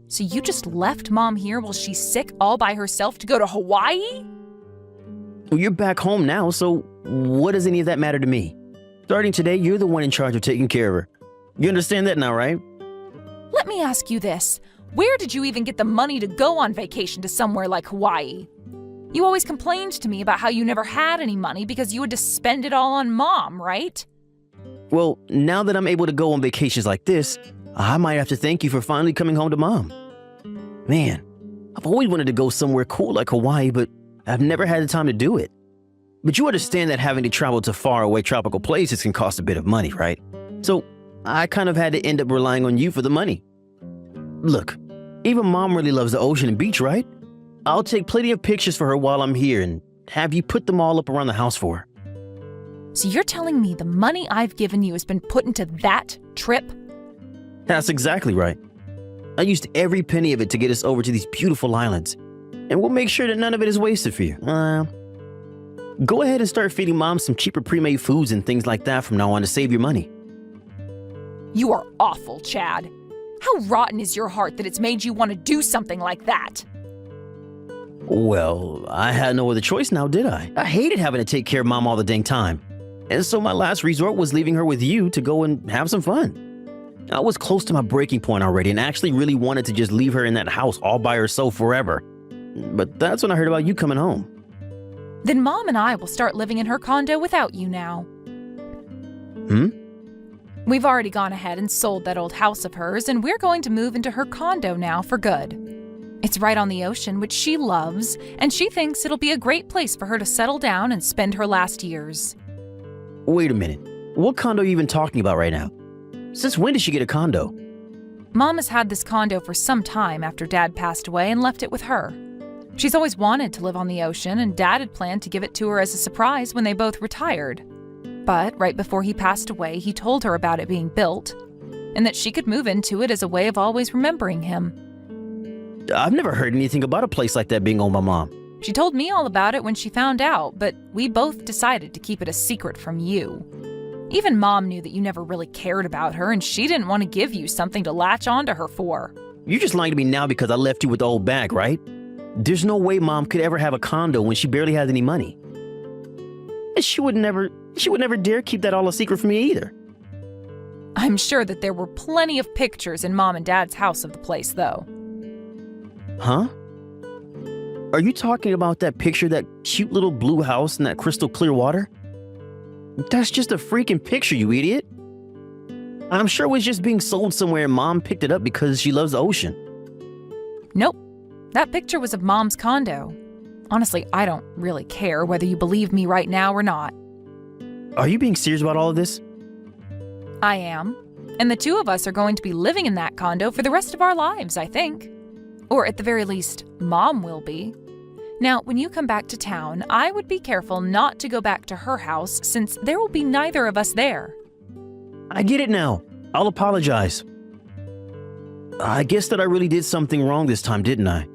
So you just left Mom here while she's sick all by herself to go to Hawaii? Well, you're back home now, so what does any of that matter to me? Starting today, you're the one in charge of taking care of her. You understand that now, right? Let me ask you this. Where did you even get the money to go on vacation to somewhere like Hawaii? You always complained to me about how you never had any money because you had to spend it all on Mom, right? Well, now that I'm able to go on vacations like this, I might have to thank you for finally coming home to Mom. Man, I've always wanted to go somewhere cool like Hawaii, but I've never had the time to do it. But you understand that having to travel to faraway tropical places can cost a bit of money, right? So I kind of had to end up relying on you for the money. Look, even Mom really loves the ocean and beach, right? I'll take plenty of pictures for her while I'm here and have you put them all up around the house for her. So you're telling me the money I've given you has been put into that trip? That's exactly right. I used every penny of it to get us over to these beautiful islands, and we'll make sure that none of it is wasted for you. Go ahead and start feeding Mom some cheaper pre-made foods and things like that from now on to save your money. You are awful, Chad. How rotten is your heart that it's made you want to do something like that? Well, I had no other choice now, did I? I hated having to take care of Mom all the dang time. And so my last resort was leaving her with you to go and have some fun. I was close to my breaking point already and actually really wanted to just leave her in that house all by herself forever. But that's when I heard about you coming home. Then Mom and I will start living in her condo without you now. We've already gone ahead and sold that old house of hers, and we're going to move into her condo now for good. It's right on the ocean, which she loves, and she thinks it'll be a great place for her to settle down and spend her last years. Wait a minute. What condo are you even talking about right now? Since when did she get a condo? Mom has had this condo for some time after Dad passed away and left it with her. She's always wanted to live on the ocean, and Dad had planned to give it to her as a surprise when they both retired. But right before he passed away, he told her about it being built, and that she could move into it as a way of always remembering him. I've never heard anything about a place like that being owned by Mom. She told me all about it when she found out, but we both decided to keep it a secret from you. Even Mom knew that you never really cared about her, and she didn't want to give you something to latch onto her for. You're just lying to me now because I left you with the old bag, right? There's no way Mom could ever have a condo when she barely has any money. And she would never dare keep that all a secret from me either. I'm sure that there were plenty of pictures in Mom and Dad's house of the place, though. Huh? Are you talking about that picture, that cute little blue house and that crystal clear water? That's just a freaking picture, you idiot. I'm sure it was just being sold somewhere and Mom picked it up because she loves the ocean. Nope. That picture was of Mom's condo. Honestly, I don't really care whether you believe me right now or not. Are you being serious about all of this? I am. And the two of us are going to be living in that condo for the rest of our lives, I think. Or at the very least, Mom will be. Now, when you come back to town, I would be careful not to go back to her house since there will be neither of us there. I get it now. I'll apologize. I guess that I really did something wrong this time, didn't I?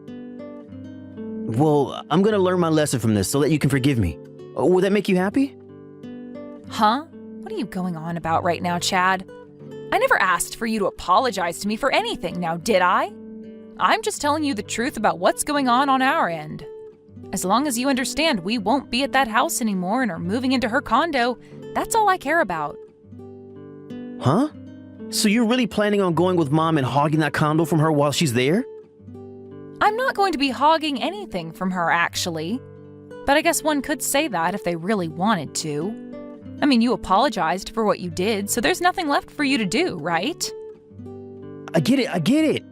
Well, I'm gonna learn my lesson from this so that you can forgive me. Would that make you happy? Huh? What are you going on about right now, Chad? I never asked for you to apologize to me for anything, now did I? I'm just telling you the truth about what's going on our end. As long as you understand we won't be at that house anymore and are moving into her condo, that's all I care about. Huh? So you're really planning on going with Mom and hogging that condo from her while she's there? I'm not going to be hogging anything from her, actually. But I guess one could say that if they really wanted to. I mean, you apologized for what you did, so there's nothing left for you to do, right? I get it.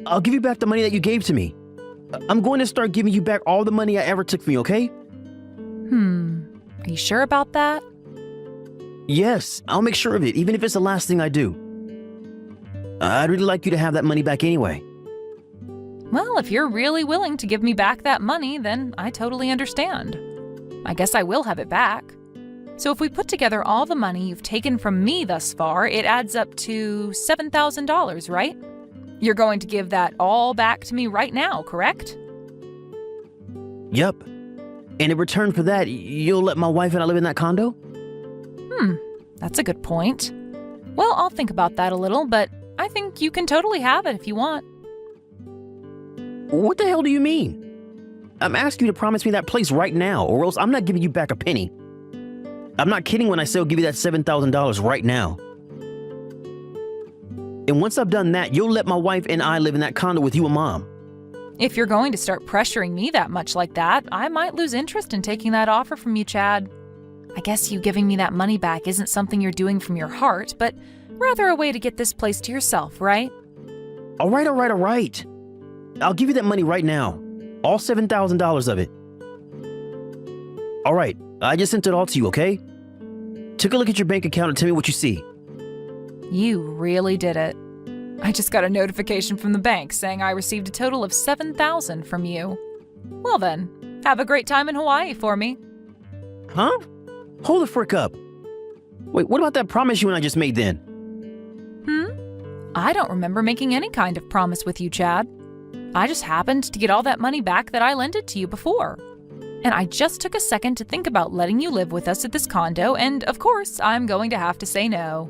I'll give you back the money that you gave to me. I'm going to start giving you back all the money I ever took from you, okay? Are you sure about that? Yes, I'll make sure of it, even if it's the last thing I do. I'd really like you to have that money back anyway. Well, if you're really willing to give me back that money, then I totally understand. I guess I will have it back. So if we put together all the money you've taken from me thus far, it adds up to $7,000, right? You're going to give that all back to me right now, correct? Yup. And in return for that, you'll let my wife and I live in that condo? That's a good point. Well, I'll think about that a little, but I think you can totally have it if you want. What the hell do you mean? I'm asking you to promise me that place right now, or else I'm not giving you back a penny. I'm not kidding when I say I'll give you that $7,000 right now. And once I've done that, you'll let my wife and I live in that condo with you and Mom. If you're going to start pressuring me that much like that, I might lose interest in taking that offer from you, Chad. I guess you giving me that money back isn't something you're doing from your heart, but rather a way to get this place to yourself, right? All right. I'll give you that money right now. All $7,000 of it. All right, I just sent it all to you, okay? Take a look at your bank account and tell me what you see. You really did it. I just got a notification from the bank saying I received a total of $7,000 from you. Well then, have a great time in Hawaii for me. Huh? Hold the frick up. Wait, what about that promise you and I just made then? I don't remember making any kind of promise with you, Chad. I just happened to get all that money back that I lent it to you before. And I just took a second to think about letting you live with us at this condo, and of course, I'm going to have to say no.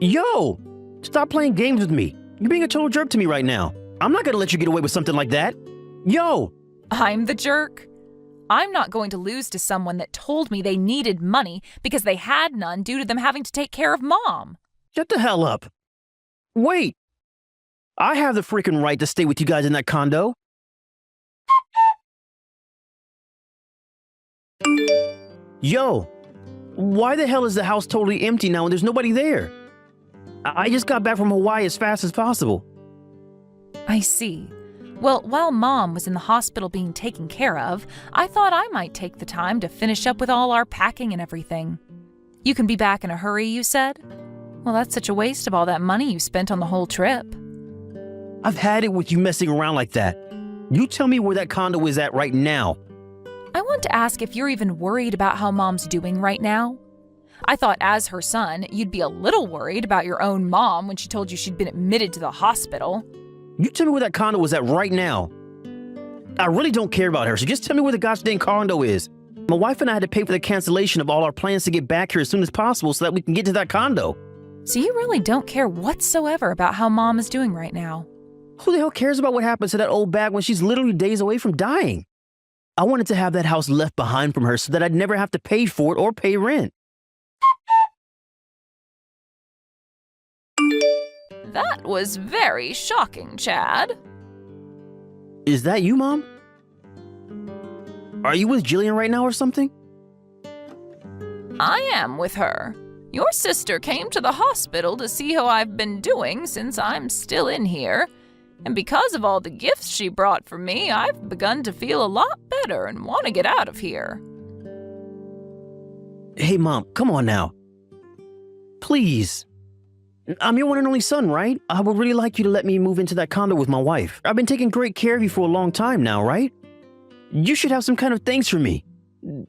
Yo! Stop playing games with me. You're being a total jerk to me right now. I'm not gonna let you get away with something like that. Yo! I'm the jerk. I'm not going to lose to someone that told me they needed money because they had none due to them having to take care of Mom. Shut the hell up. Wait! I have the freaking right to stay with you guys in that condo. Yo! Why the hell is the house totally empty now and there's nobody there? I just got back from Hawaii as fast as possible. I see. Well, while Mom was in the hospital being taken care of, I thought I might take the time to finish up with all our packing and everything. You can be back in a hurry, you said? Well, that's such a waste of all that money you spent on the whole trip. I've had it with you messing around like that. You tell me where that condo is at right now. I want to ask if you're even worried about how Mom's doing right now. I thought as her son, you'd be a little worried about your own mom when she told you she'd been admitted to the hospital. You tell me where that condo is at right now. I really don't care about her, so just tell me where the gosh dang condo is. My wife and I had to pay for the cancellation of all our plans to get back here as soon as possible so that we can get to that condo. So you really don't care whatsoever about how Mom is doing right now? Who the hell cares about what happens to that old bag when she's literally days away from dying? I wanted to have that house left behind from her so that I'd never have to pay for it or pay rent. That was very shocking, Chad. Is that you, Mom? Are you with Jillian right now or something? I am with her. Your sister came to the hospital to see how I've been doing since I'm still in here. And because of all the gifts she brought for me, I've begun to feel a lot better and want to get out of here. Hey, Mom, come on now. Please. I'm your one and only son, right? I would really like you to let me move into that condo with my wife. I've been taking great care of you for a long time now, right? You should have some kind of thanks for me.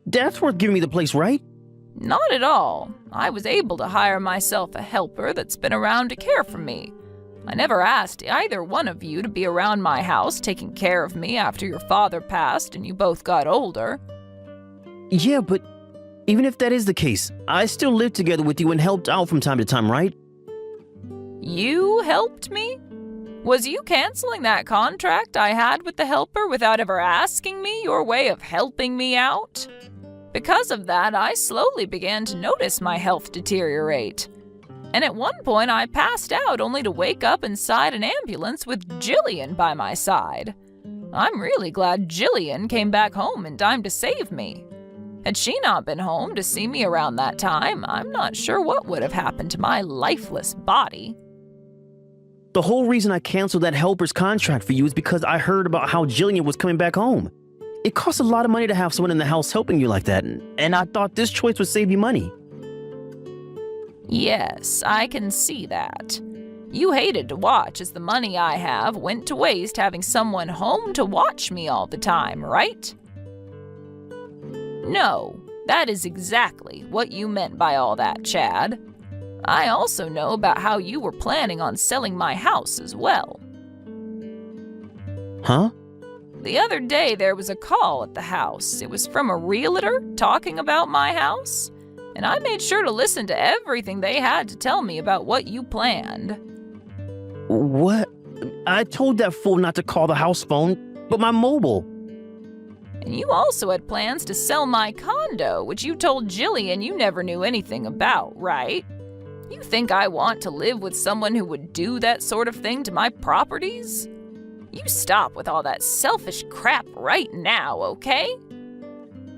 That's worth giving me the place, right? Not at all. I was able to hire myself a helper that's been around to care for me. I never asked either one of you to be around my house taking care of me after your father passed and you both got older. Yeah, but even if that is the case, I still lived together with you and helped out from time to time, right? You helped me? Was you canceling that contract I had with the helper without ever asking me your way of helping me out? Because of that, I slowly began to notice my health deteriorate. And at one point, I passed out only to wake up inside an ambulance with Jillian by my side. I'm really glad Jillian came back home in time to save me. Had she not been home to see me around that time, I'm not sure what would have happened to my lifeless body. The whole reason I canceled that helper's contract for you is because I heard about how Jillian was coming back home. It costs a lot of money to have someone in the house helping you like that, and I thought this choice would save you money. Yes, I can see that. You hated to watch as the money I have went to waste having someone home to watch me all the time, right? No, that is exactly what you meant by all that, Chad. I also know about how you were planning on selling my house as well. Huh? The other day there was a call at the house. It was from a realtor talking about my house. And I made sure to listen to everything they had to tell me about what you planned. What? I told that fool not to call the house phone, but my mobile. And you also had plans to sell my condo, which you told Jillian you never knew anything about, right? You think I want to live with someone who would do that sort of thing to my properties? You stop with all that selfish crap right now, okay?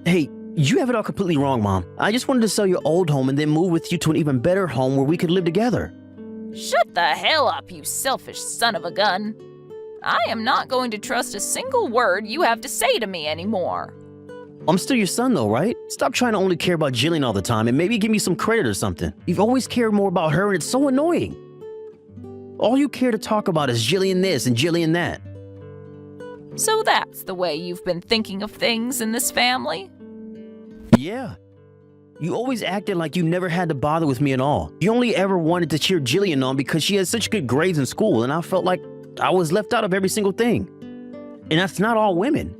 Hey, you have it all completely wrong, Mom. I just wanted to sell your old home and then move with you to an even better home where we could live together. Shut the hell up, you selfish son of a gun. I am not going to trust a single word you have to say to me anymore. I'm still your son though, right? Stop trying to only care about Jillian all the time and maybe give me some credit or something. You've always cared more about her and it's so annoying. All you care to talk about is Jillian this and Jillian that. So that's the way you've been thinking of things in this family? Yeah. You always acted like you never had to bother with me at all. You only ever wanted to cheer Jillian on because she had such good grades in school and I felt like I was left out of every single thing. And that's not all women.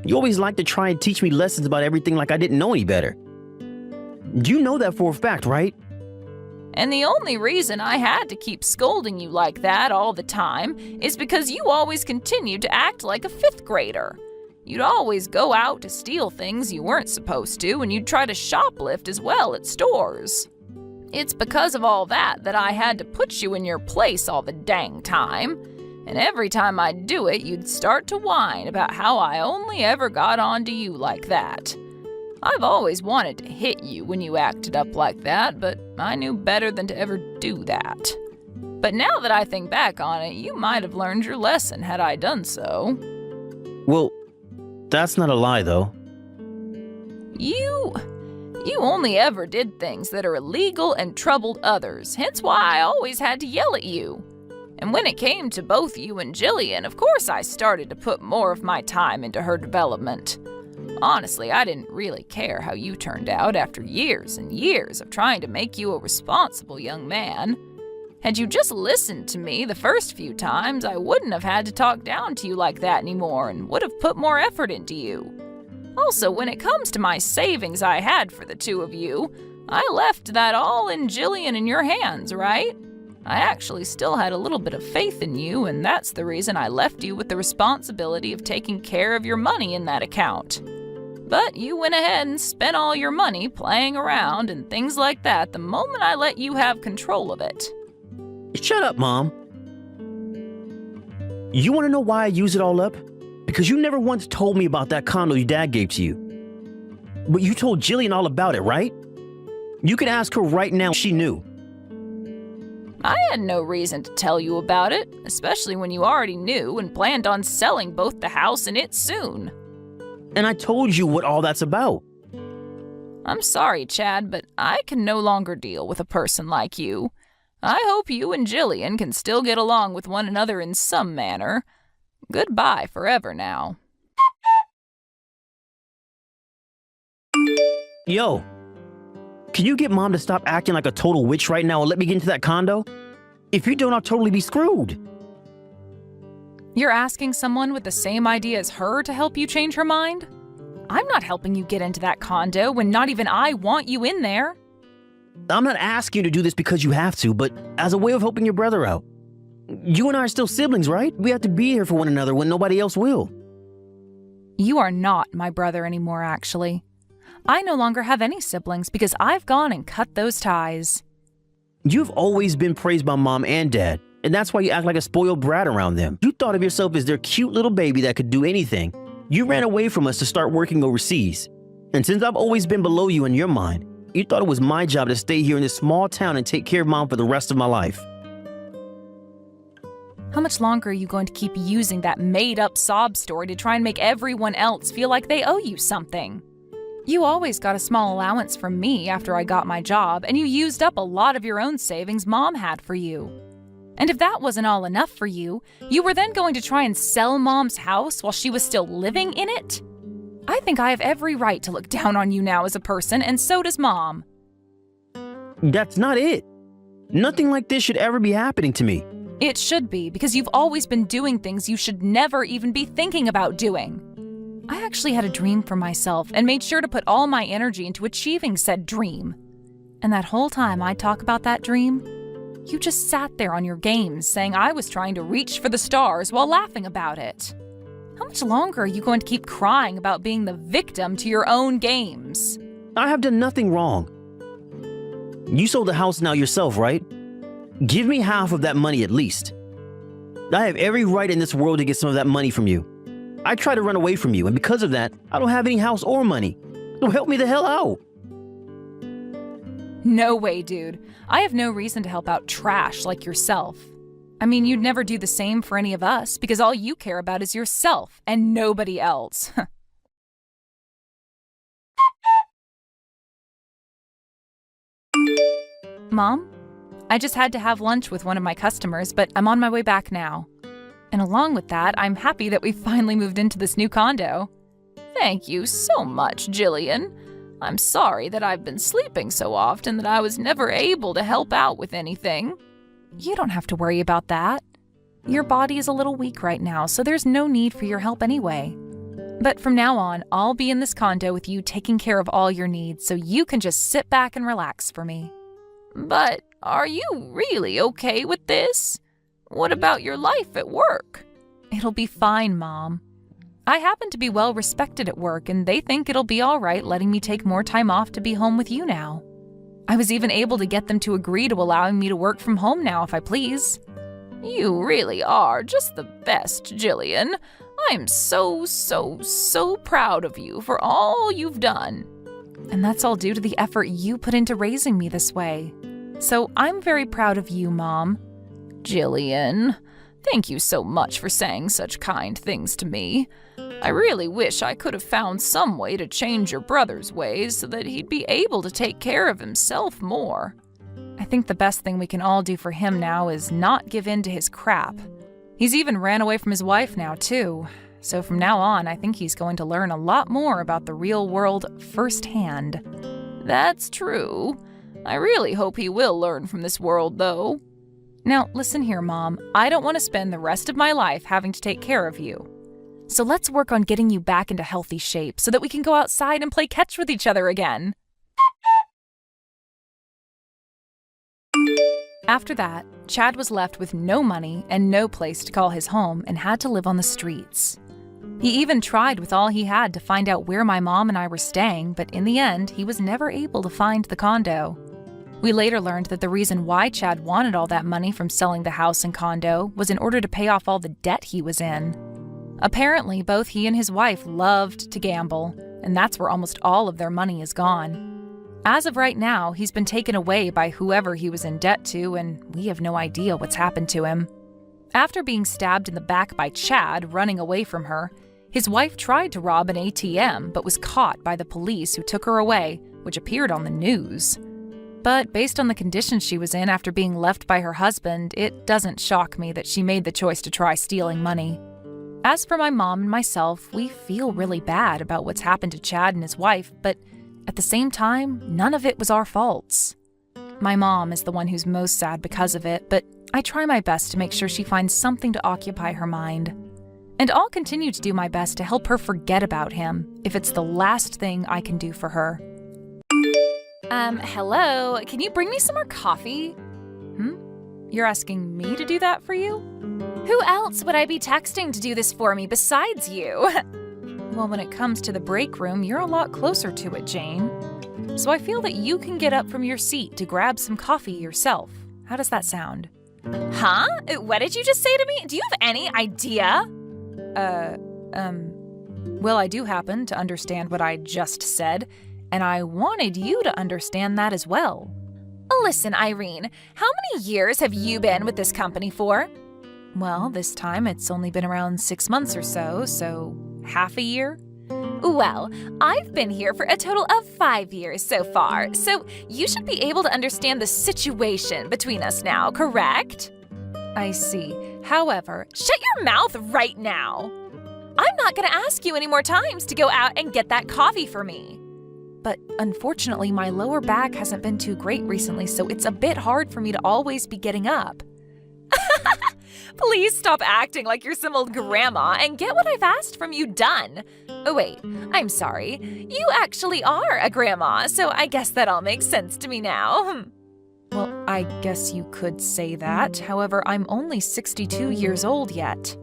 You always like to try and teach me lessons about everything like I didn't know any better. You know that for a fact, right? And the only reason I had to keep scolding you like that all the time is because you always continued to act like a 5th grader. You'd always go out to steal things you weren't supposed to, and you'd try to shoplift as well at stores. It's because of all that that I had to put you in your place all the dang time. And every time I'd do it, you'd start to whine about how I only ever got on to you like that. I've always wanted to hit you when you acted up like that, but I knew better than to ever do that. But now that I think back on it, you might have learned your lesson had I done so. Well, that's not a lie, though. You only ever did things that are illegal and troubled others, hence why I always had to yell at you. And when it came to both you and Jillian, of course I started to put more of my time into her development. Honestly, I didn't really care how you turned out after years and years of trying to make you a responsible young man. Had you just listened to me the first few times, I wouldn't have had to talk down to you like that anymore and would have put more effort into you. Also, when it comes to my savings I had for the two of you, I left that all in Jillian in your hands, right? I actually still had a little bit of faith in you, and that's the reason I left you with the responsibility of taking care of your money in that account. But you went ahead and spent all your money playing around and things like that the moment I let you have control of it. Shut up, Mom. You want to know why I use it all up? Because you never once told me about that condo your dad gave to you. But you told Jillian all about it, right? You could ask her right now if she knew. I had no reason to tell you about it, especially when you already knew and planned on selling both the house and it soon. And I told you what all that's about. I'm sorry, Chad, but I can no longer deal with a person like you. I hope you and Jillian can still get along with one another in some manner. Goodbye forever now. Yo, can you get Mom to stop acting like a total witch right now and let me get into that condo? If you don't, I'll totally be screwed. You're asking someone with the same idea as her to help you change her mind? I'm not helping you get into that condo when not even I want you in there. I'm not asking you to do this because you have to, but as a way of helping your brother out. You and I are still siblings, right? We have to be here for one another when nobody else will. You are not my brother anymore, actually. I no longer have any siblings because I've gone and cut those ties. You've always been praised by Mom and Dad, and that's why you act like a spoiled brat around them. You thought of yourself as their cute little baby that could do anything. You ran away from us to start working overseas. And since I've always been below you in your mind, you thought it was my job to stay here in this small town and take care of Mom for the rest of my life. How much longer are you going to keep using that made-up sob story to try and make everyone else feel like they owe you something? You always got a small allowance from me after I got my job, and you used up a lot of your own savings Mom had for you. And if that wasn't all enough for you, you were then going to try and sell Mom's house while she was still living in it? I think I have every right to look down on you now as a person, and so does Mom. That's not it. Nothing like this should ever be happening to me. It should be, because you've always been doing things you should never even be thinking about doing. I actually had a dream for myself and made sure to put all my energy into achieving said dream. And that whole time I'd talk about that dream, you just sat there on your games saying I was trying to reach for the stars while laughing about it. How much longer are you going to keep crying about being the victim to your own games? I have done nothing wrong. You sold the house now yourself, right? Give me half of that money at least. I have every right in this world to get some of that money from you. I tried to run away from you, and because of that, I don't have any house or money. So help me the hell out. No way, dude. I have no reason to help out trash like yourself. I mean, you'd never do the same for any of us because all you care about is yourself and nobody else. Mom, I just had to have lunch with one of my customers, but I'm on my way back now. And along with that, I'm happy that we finally moved into this new condo. Thank you so much, Jillian. I'm sorry that I've been sleeping so often that I was never able to help out with anything. You don't have to worry about that. Your body is a little weak right now, so there's no need for your help anyway. But from now on, I'll be in this condo with you taking care of all your needs, so you can just sit back and relax for me. But are you really okay with this? What about your life at work? It'll be fine, Mom. I happen to be well respected at work, and they think it'll be all right letting me take more time off to be home with you now. I was even able to get them to agree to allowing me to work from home now if I please. You really are just the best, Jillian. I'm so proud of you for all you've done. And that's all due to the effort you put into raising me this way. So I'm very proud of you, Mom. Jillian, thank you so much for saying such kind things to me. I really wish I could have found some way to change your brother's ways so that he'd be able to take care of himself more. I think the best thing we can all do for him now is not give in to his crap. He's even ran away from his wife now, too. So from now on, I think he's going to learn a lot more about the real world firsthand. That's true. I really hope he will learn from this world, though. Now, listen here, Mom. I don't want to spend the rest of my life having to take care of you. So let's work on getting you back into healthy shape so that we can go outside and play catch with each other again. After that, Chad was left with no money and no place to call his home and had to live on the streets. He even tried with all he had to find out where my mom and I were staying, but in the end, he was never able to find the condo. We later learned that the reason why Chad wanted all that money from selling the house and condo was in order to pay off all the debt he was in. Apparently, both he and his wife loved to gamble, and that's where almost all of their money is gone. As of right now, he's been taken away by whoever he was in debt to, and we have no idea what's happened to him. After being stabbed in the back by Chad running away from her, his wife tried to rob an ATM but was caught by the police who took her away, which appeared on the news. But based on the condition she was in after being left by her husband, it doesn't shock me that she made the choice to try stealing money. As for my mom and myself, we feel really bad about what's happened to Chad and his wife, but at the same time, none of it was our faults. My mom is the one who's most sad because of it, but I try my best to make sure she finds something to occupy her mind. And I'll continue to do my best to help her forget about him, if it's the last thing I can do for her. Hello, can you bring me some more coffee? You're asking me to do that for you? Who else would I be texting to do this for me besides you? Well, when it comes to the break room, you're a lot closer to it, Jane. So I feel that you can get up from your seat to grab some coffee yourself. How does that sound? Huh? What did you just say to me? Do you have any idea? Well, I do happen to understand what I just said, and I wanted you to understand that as well. Listen, Irene, how many years have you been with this company for? Well, this time it's only been around 6 months or so half a year? Well, I've been here for a total of 5 years so far, so you should be able to understand the situation between us now, correct? I see. However, shut your mouth right now! I'm not going to ask you any more times to go out and get that coffee for me. But unfortunately, my lower back hasn't been too great recently, so it's a bit hard for me to always be getting up. Please stop acting like you're some old grandma and get what I've asked from you done. Oh, wait, I'm sorry. You actually are a grandma, so I guess that all makes sense to me now. Well, I guess you could say that. However, I'm only 62 years old yet.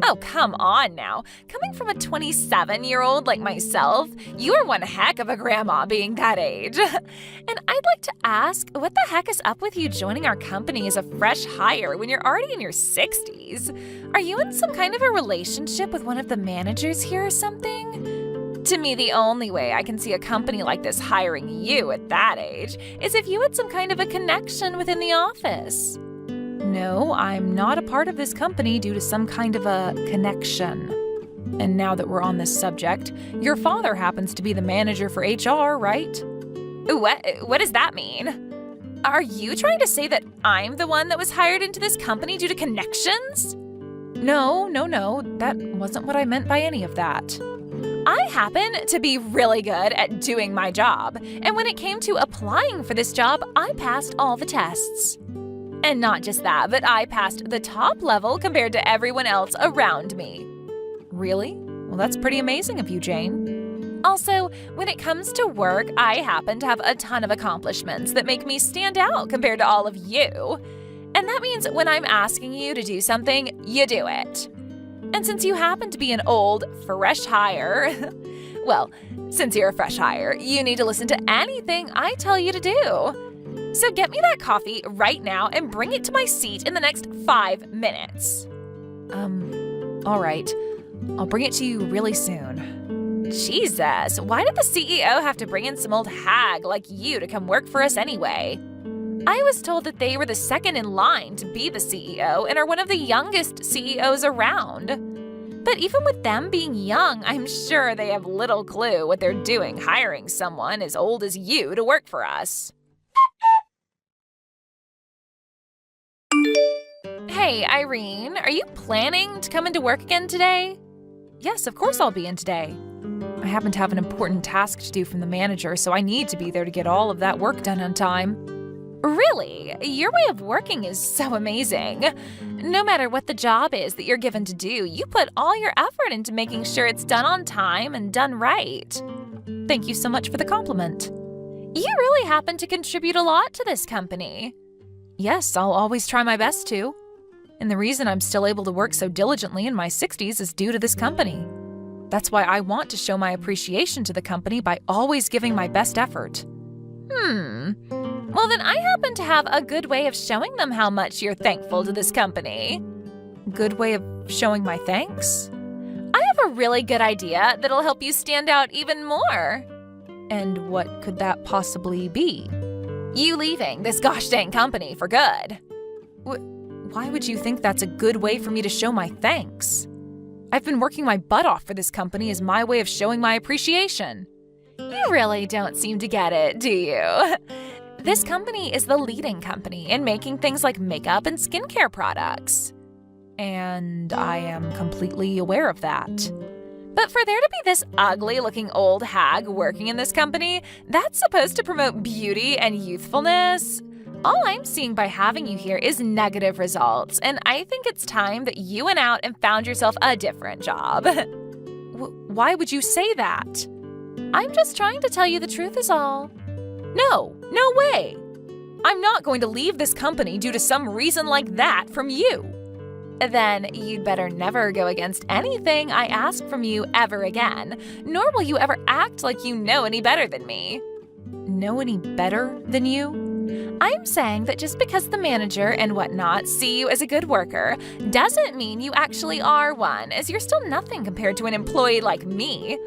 Oh, come on now. Coming from a 27-year-old like myself, you are one heck of a grandma being that age. And I'd like to ask, what the heck is up with you joining our company as a fresh hire when you're already in your 60s? Are you in some kind of a relationship with one of the managers here or something? To me, the only way I can see a company like this hiring you at that age is if you had some kind of a connection within the office. No, I'm not a part of this company due to some kind of a connection. And now that we're on this subject, your father happens to be the manager for HR, right? What does that mean? Are you trying to say that I'm the one that was hired into this company due to connections? No. That wasn't what I meant by any of that. I happen to be really good at doing my job, and when it came to applying for this job, I passed all the tests. And not just that, but I passed the top level compared to everyone else around me. Really? Well, that's pretty amazing of you, Jane. Also, when it comes to work, I happen to have a ton of accomplishments that make me stand out compared to all of you. And that means when I'm asking you to do something, you do it. And since you happen to be an old, fresh hire, well, since you're a fresh hire, you need to listen to anything I tell you to do. So get me that coffee right now and bring it to my seat in the next 5 minutes. All right. I'll bring it to you really soon. Jesus, why did the CEO have to bring in some old hag like you to come work for us anyway? I was told that they were the second in line to be the CEO and are one of the youngest CEOs around. But even with them being young, I'm sure they have little clue what they're doing hiring someone as old as you to work for us. Hey, Irene, are you planning to come into work again today? Yes, of course I'll be in today. I happen to have an important task to do from the manager, so I need to be there to get all of that work done on time. Really? Your way of working is so amazing. No matter what the job is that you're given to do, you put all your effort into making sure it's done on time and done right. Thank you so much for the compliment. You really happen to contribute a lot to this company. Yes, I'll always try my best to. And the reason I'm still able to work so diligently in my 60s is due to this company. That's why I want to show my appreciation to the company by always giving my best effort. Well, then I happen to have a good way of showing them how much you're thankful to this company. Good way of showing my thanks? I have a really good idea that'll help you stand out even more. And what could that possibly be? You leaving this gosh dang company for good. Why would you think that's a good way for me to show my thanks? I've been working my butt off for this company as my way of showing my appreciation. You really don't seem to get it, do you? This company is the leading company in making things like makeup and skincare products. And I am completely aware of that. But for there to be this ugly-looking old hag working in this company, that's supposed to promote beauty and youthfulness. All I'm seeing by having you here is negative results, and I think it's time that you went out and found yourself a different job. Why would you say that? I'm just trying to tell you the truth is all. No way! I'm not going to leave this company due to some reason like that from you. Then you'd better never go against anything I ask from you ever again, nor will you ever act like you know any better than me. Know any better than you? I'm saying that just because the manager and whatnot see you as a good worker doesn't mean you actually are one, as you're still nothing compared to an employee like me.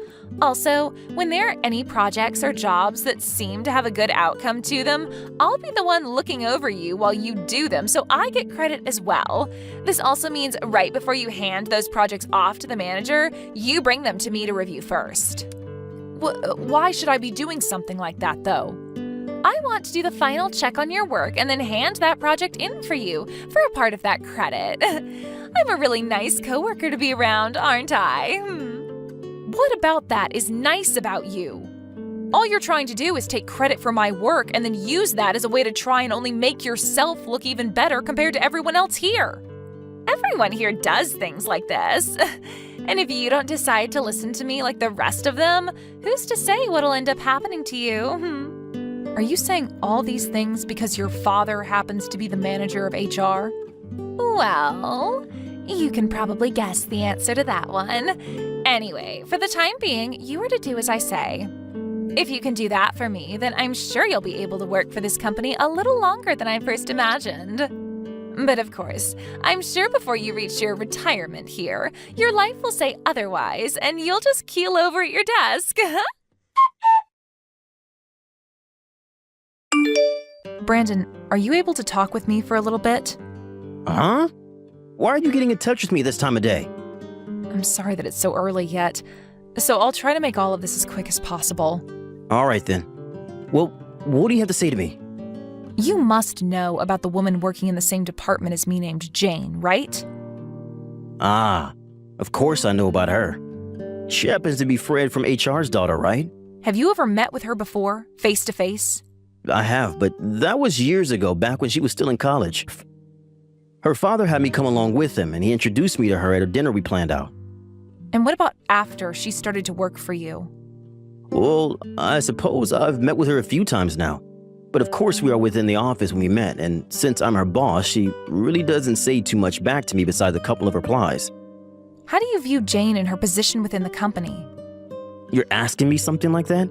Also, when there are any projects or jobs that seem to have a good outcome to them, I'll be the one looking over you while you do them, so I get credit as well. This also means right before you hand those projects off to the manager, you bring them to me to review first. Why should I be doing something like that, though? I want to do the final check on your work and then hand that project in for you for a part of that credit. I'm a really nice coworker to be around, aren't I? What about that is nice about you? All you're trying to do is take credit for my work and then use that as a way to try and only make yourself look even better compared to everyone else here. Everyone here does things like this. And if you don't decide to listen to me like the rest of them, who's to say what'll end up happening to you? Are you saying all these things because your father happens to be the manager of HR? Well, you can probably guess the answer to that one. Anyway, for the time being, you are to do as I say. If you can do that for me, then I'm sure you'll be able to work for this company a little longer than I first imagined. But of course, I'm sure before you reach your retirement here, your life will say otherwise, and you'll just keel over at your desk. Brandon, are you able to talk with me for a little bit? Huh? Why are you getting in touch with me this time of day? I'm sorry that it's so early yet, so I'll try to make all of this as quick as possible. All right then. Well, what do you have to say to me? You must know about the woman working in the same department as me named Jane, right? Ah, of course I know about her. She happens to be Fred from HR's daughter, right? Have you ever met with her before, face to face? I have, but that was years ago, back when she was still in college. Her father had me come along with him, and he introduced me to her at a dinner we planned out. And what about after she started to work for you? Well, I suppose I've met with her a few times now. But of course we are within the office when we met, and since I'm her boss, she really doesn't say too much back to me besides a couple of replies. How do you view Jane and her position within the company? You're asking me something like that?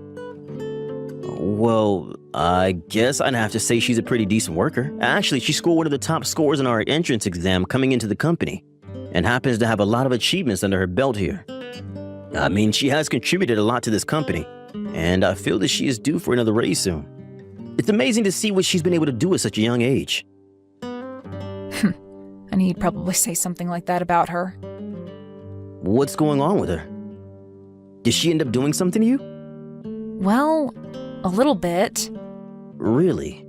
Well, I guess I'd have to say she's a pretty decent worker. Actually, she scored one of the top scores in our entrance exam coming into the company, and happens to have a lot of achievements under her belt here. I mean, she has contributed a lot to this company, and I feel that she is due for another raise soon. It's amazing to see what she's been able to do at such a young age. I knew you'd probably say something like that about her. What's going on with her? Did she end up doing something to you? Well, a little bit. Really?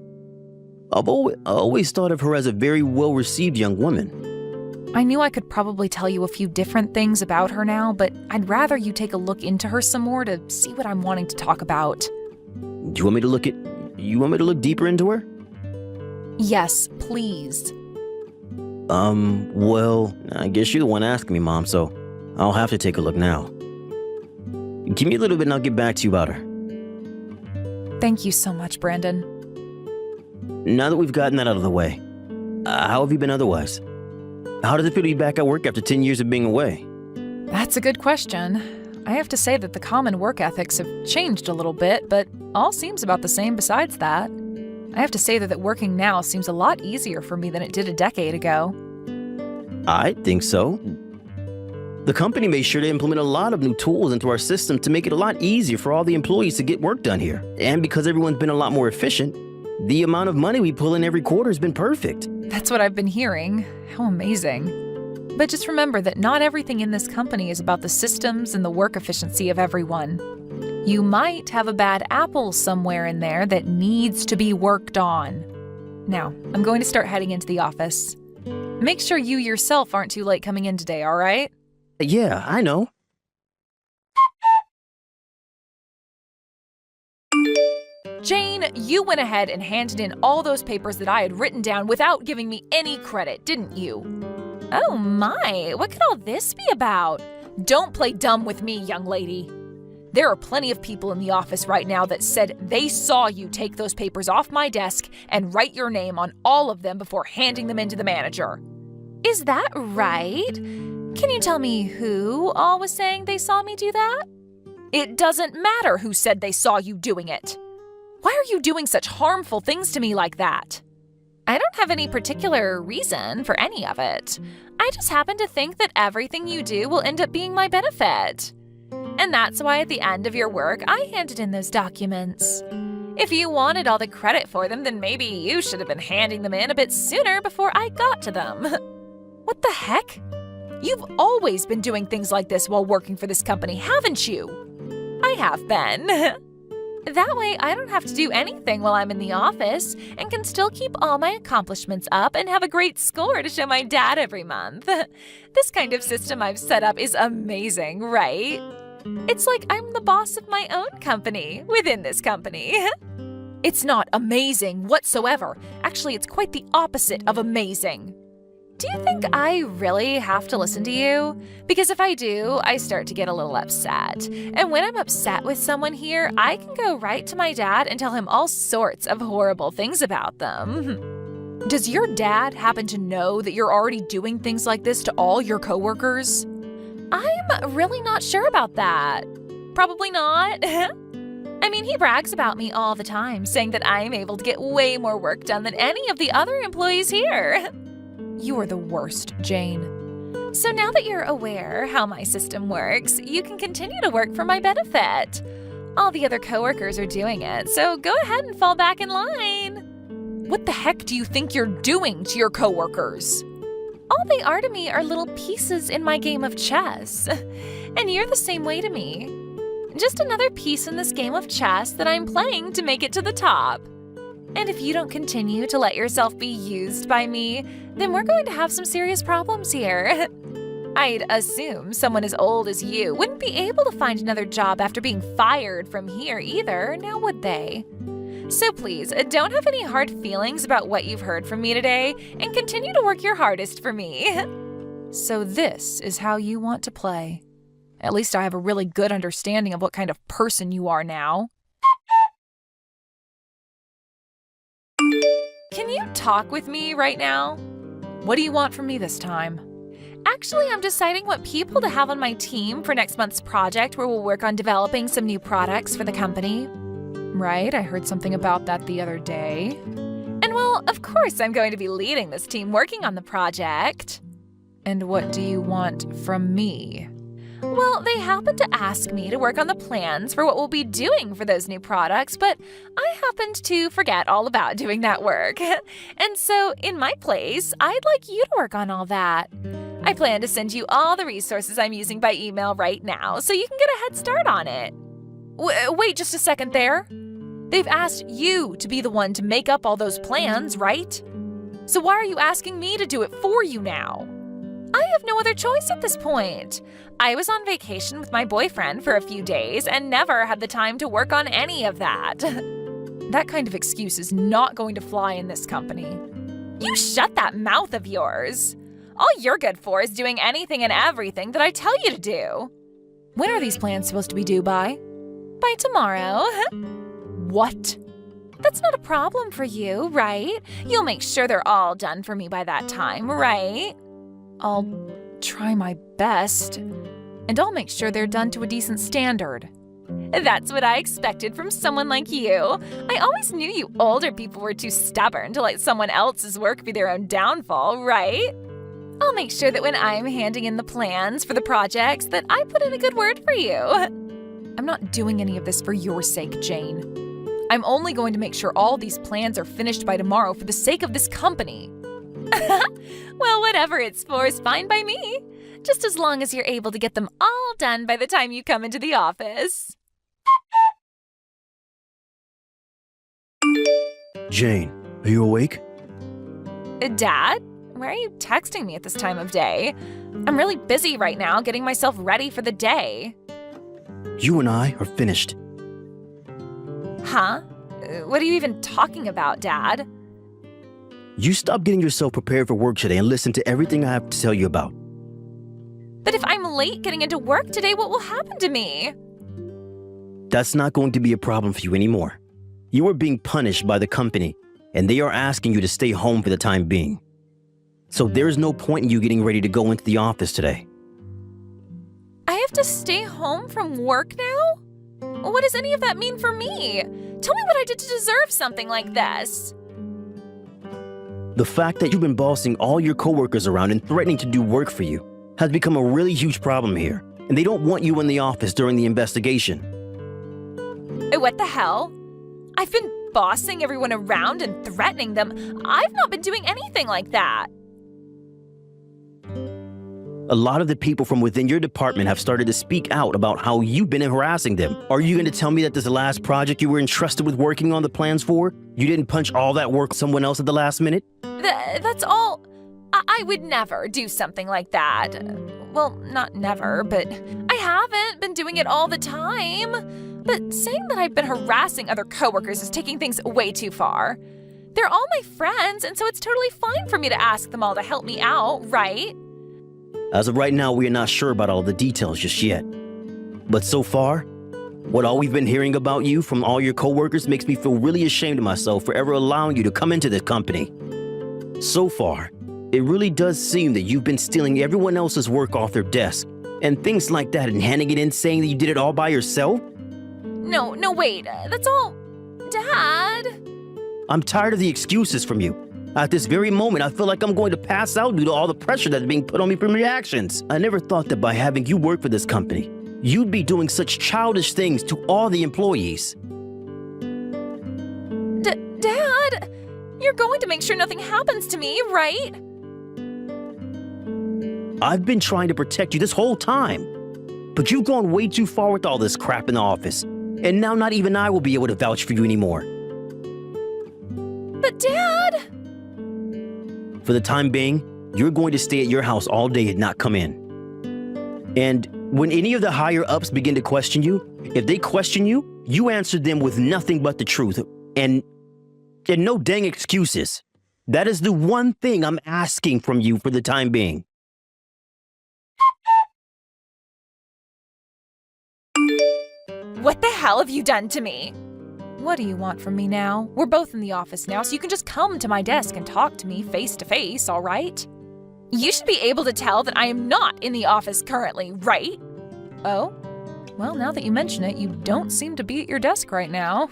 I've always thought of her as a very well-received young woman. I knew I could probably tell you a few different things about her now, but I'd rather you take a look into her some more to see what I'm wanting to talk about. You want me to look deeper into her? Yes, please. Well, I guess you're the one asking me, Mom, so I'll have to take a look now. Give me a little bit and I'll get back to you about her. Thank you so much, Brandon. Now that we've gotten that out of the way, how have you been otherwise? How does it feel to be back at work after 10 years of being away? That's a good question. I have to say that the common work ethics have changed a little bit, but all seems about the same besides that. I have to say that working now seems a lot easier for me than it did a decade ago. I think so. The company made sure to implement a lot of new tools into our system to make it a lot easier for all the employees to get work done here. And because everyone's been a lot more efficient, the amount of money we pull in every quarter has been perfect. That's what I've been hearing. How amazing. But just remember that not everything in this company is about the systems and the work efficiency of everyone. You might have a bad apple somewhere in there that needs to be worked on. Now, I'm going to start heading into the office. Make sure you yourself aren't too late coming in today, all right? Yeah, I know. Jane, you went ahead and handed in all those papers that I had written down without giving me any credit, didn't you? Oh my, what could all this be about? Don't play dumb with me, young lady. There are plenty of people in the office right now that said they saw you take those papers off my desk and write your name on all of them before handing them in to the manager. Is that right? Can you tell me who all was saying they saw me do that? It doesn't matter who said they saw you doing it. Why are you doing such harmful things to me like that? I don't have any particular reason for any of it. I just happen to think that everything you do will end up being my benefit. And that's why at the end of your work, I handed in those documents. If you wanted all the credit for them, then maybe you should have been handing them in a bit sooner before I got to them. What the heck? You've always been doing things like this while working for this company, haven't you? I have been. That way, I don't have to do anything while I'm in the office and can still keep all my accomplishments up and have a great score to show my dad every month. This kind of system I've set up is amazing, right? It's like I'm the boss of my own company within this company. It's not amazing whatsoever. Actually, it's quite the opposite of amazing. Do you think I really have to listen to you? Because if I do, I start to get a little upset. And when I'm upset with someone here, I can go right to my dad and tell him all sorts of horrible things about them. Does your dad happen to know that you're already doing things like this to all your coworkers? I'm really not sure about that. Probably not. I mean, he brags about me all the time, saying that I'm able to get way more work done than any of the other employees here. You are the worst, Jane. So now that you're aware how my system works, you can continue to work for my benefit. All the other coworkers are doing it, so go ahead and fall back in line. What the heck do you think you're doing to your coworkers? All they are to me are little pieces in my game of chess. And you're the same way to me. Just another piece in this game of chess that I'm playing to make it to the top. And if you don't continue to let yourself be used by me, then we're going to have some serious problems here. I'd assume someone as old as you wouldn't be able to find another job after being fired from here either, now would they? So please, don't have any hard feelings about what you've heard from me today, and continue to work your hardest for me. So this is how you want to play. At least I have a really good understanding of what kind of person you are now. Can you talk with me right now? What do you want from me this time? Actually, I'm deciding what people to have on my team for next month's project where we'll work on developing some new products for the company. Right, I heard something about that the other day. And well, of course I'm going to be leading this team working on the project. And what do you want from me? Well, they happened to ask me to work on the plans for what we'll be doing for those new products, but I happened to forget all about doing that work. And so, in my place, I'd like you to work on all that. I plan to send you all the resources I'm using by email right now, so you can get a head start on it. Wait just a second there. They've asked you to be the one to make up all those plans, right? So why are you asking me to do it for you now? I have no other choice at this point. I was on vacation with my boyfriend for a few days and never had the time to work on any of that. That kind of excuse is not going to fly in this company. You shut that mouth of yours. All you're good for is doing anything and everything that I tell you to do. When are these plans supposed to be due by? By tomorrow. What? That's not a problem for you, right? You'll make sure they're all done for me by that time, right? I'll try my best, and I'll make sure they're done to a decent standard. That's what I expected from someone like you. I always knew you older people were too stubborn to let someone else's work be their own downfall, right? I'll make sure that when I'm handing in the plans for the projects that I put in a good word for you. I'm not doing any of this for your sake, Jane. I'm only going to make sure all these plans are finished by tomorrow for the sake of this company. Well, whatever it's for is fine by me. Just as long as you're able to get them all done by the time you come into the office. Jane, are you awake? Dad? Why are you texting me at this time of day? I'm really busy right now getting myself ready for the day. You and I are finished. Huh? What are you even talking about, Dad? You stop getting yourself prepared for work today and listen to everything I have to tell you about. But if I'm late getting into work today, what will happen to me? That's not going to be a problem for you anymore. You are being punished by the company, and they are asking you to stay home for the time being. So there's no point in you getting ready to go into the office today. I have to stay home from work now? What does any of that mean for me? Tell me what I did to deserve something like this. The fact that you've been bossing all your coworkers around and threatening to do work for you has become a really huge problem here, and they don't want you in the office during the investigation. What the hell? I've been bossing everyone around and threatening them. I've not been doing anything like that. A lot of the people from within your department have started to speak out about how you've been harassing them. Are you going to tell me that this last project you were entrusted with working on the plans for, you didn't punch all that work someone else at the last minute? That's all. I would never do something like that. Well, not never, but I haven't been doing it all the time. But saying that I've been harassing other coworkers is taking things way too far. They're all my friends, and so it's totally fine for me to ask them all to help me out, right? As of right now, we are not sure about all the details just yet. But so far, what all we've been hearing about you from all your coworkers makes me feel really ashamed of myself for ever allowing you to come into this company. So far, it really does seem that you've been stealing everyone else's work off their desk and things like that and handing it in saying that you did it all by yourself? No, wait. That's all. Dad! I'm tired of the excuses from you. At this very moment, I feel like I'm going to pass out due to all the pressure that's being put on me from your actions. I never thought that by having you work for this company, you'd be doing such childish things to all the employees. Dad! You're going to make sure nothing happens to me, right? I've been trying to protect you this whole time, but you've gone way too far with all this crap in the office, and now not even I will be able to vouch for you anymore. But Dad! For the time being, you're going to stay at your house all day and not come in. And when any of the higher-ups begin to question you, if they question you, you answer them with nothing but the truth and no dang excuses. That is the one thing I'm asking from you for the time being. What the hell have you done to me? What do you want from me now? We're both in the office now, so you can just come to my desk and talk to me face to face, all right? You should be able to tell that I am not in the office currently, right? Oh? Well, now that you mention it, you don't seem to be at your desk right now.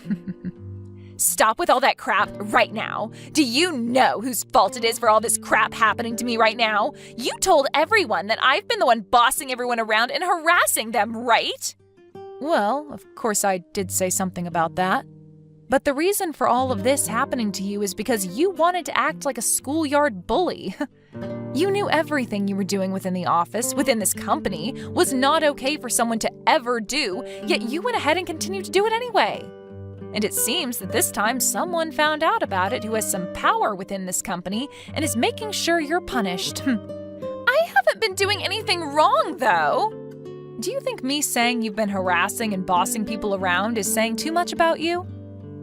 Stop with all that crap right now. Do you know whose fault it is for all this crap happening to me right now? You told everyone that I've been the one bossing everyone around and harassing them, right? Well, of course I did say something about that. But the reason for all of this happening to you is because you wanted to act like a schoolyard bully. You knew everything you were doing within the office, within this company, was not okay for someone to ever do, yet you went ahead and continued to do it anyway. And it seems that this time someone found out about it who has some power within this company and is making sure you're punished. I haven't been doing anything wrong, though. Do you think me saying you've been harassing and bossing people around is saying too much about you?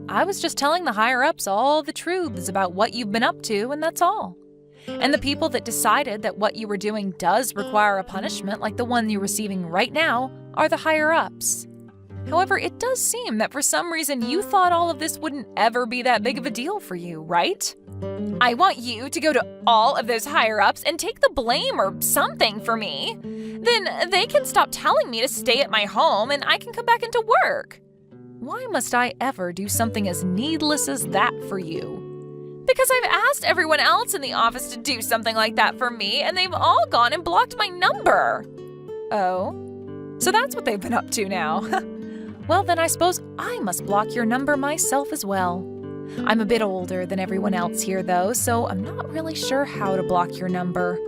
I was just telling the higher-ups all the truths about what you've been up to, and that's all. And the people that decided that what you were doing does require a punishment like the one you're receiving right now are the higher-ups. However, it does seem that for some reason you thought all of this wouldn't ever be that big of a deal for you, right? I want you to go to all of those higher-ups and take the blame or something for me. Then they can stop telling me to stay at my home and I can come back into work. Why must I ever do something as needless as that for you? Because I've asked everyone else in the office to do something like that for me, and they've all gone and blocked my number. Oh? So that's what they've been up to now. Well, then I suppose I must block your number myself as well. I'm a bit older than everyone else here, though, so I'm not really sure how to block your number.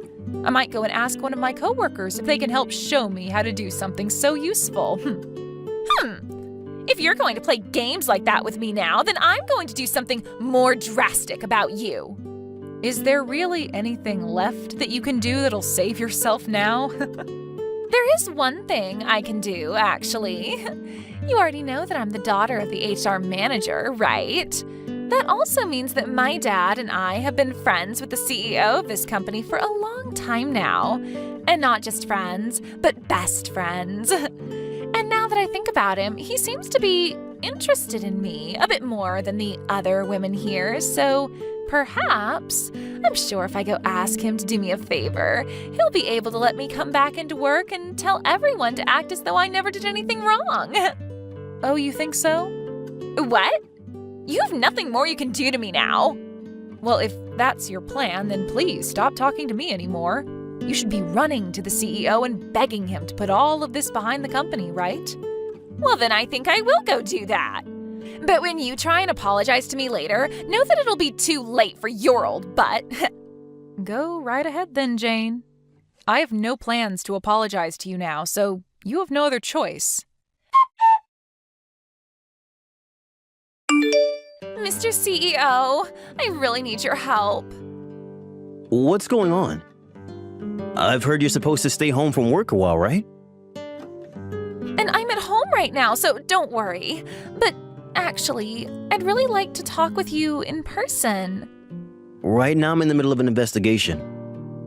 I might go and ask one of my coworkers if they can help show me how to do something so useful. If you're going to play games like that with me now, then I'm going to do something more drastic about you. Is there really anything left that you can do that'll save yourself now? There is one thing I can do, actually. You already know that I'm the daughter of the HR manager, right? That also means that my dad and I have been friends with the CEO of this company for a long time now. And not just friends, but best friends. And now that I think about him, he seems to be interested in me a bit more than the other women here, so perhaps, I'm sure if I go ask him to do me a favor, he'll be able to let me come back into work and tell everyone to act as though I never did anything wrong. Oh, you think so? What? You have nothing more you can do to me now. Well, if that's your plan, then please stop talking to me anymore. You should be running to the CEO and begging him to put all of this behind the company, right? Well, then I think I will go do that. But when you try and apologize to me later, know that it'll be too late for your old butt. Go right ahead then, Jane. I have no plans to apologize to you now, so you have no other choice. Mr. CEO, I really need your help. What's going on? I've heard you're supposed to stay home from work a while, right? And I'm at home right now, so don't worry. But actually, I'd really like to talk with you in person. Right now I'm in the middle of an investigation,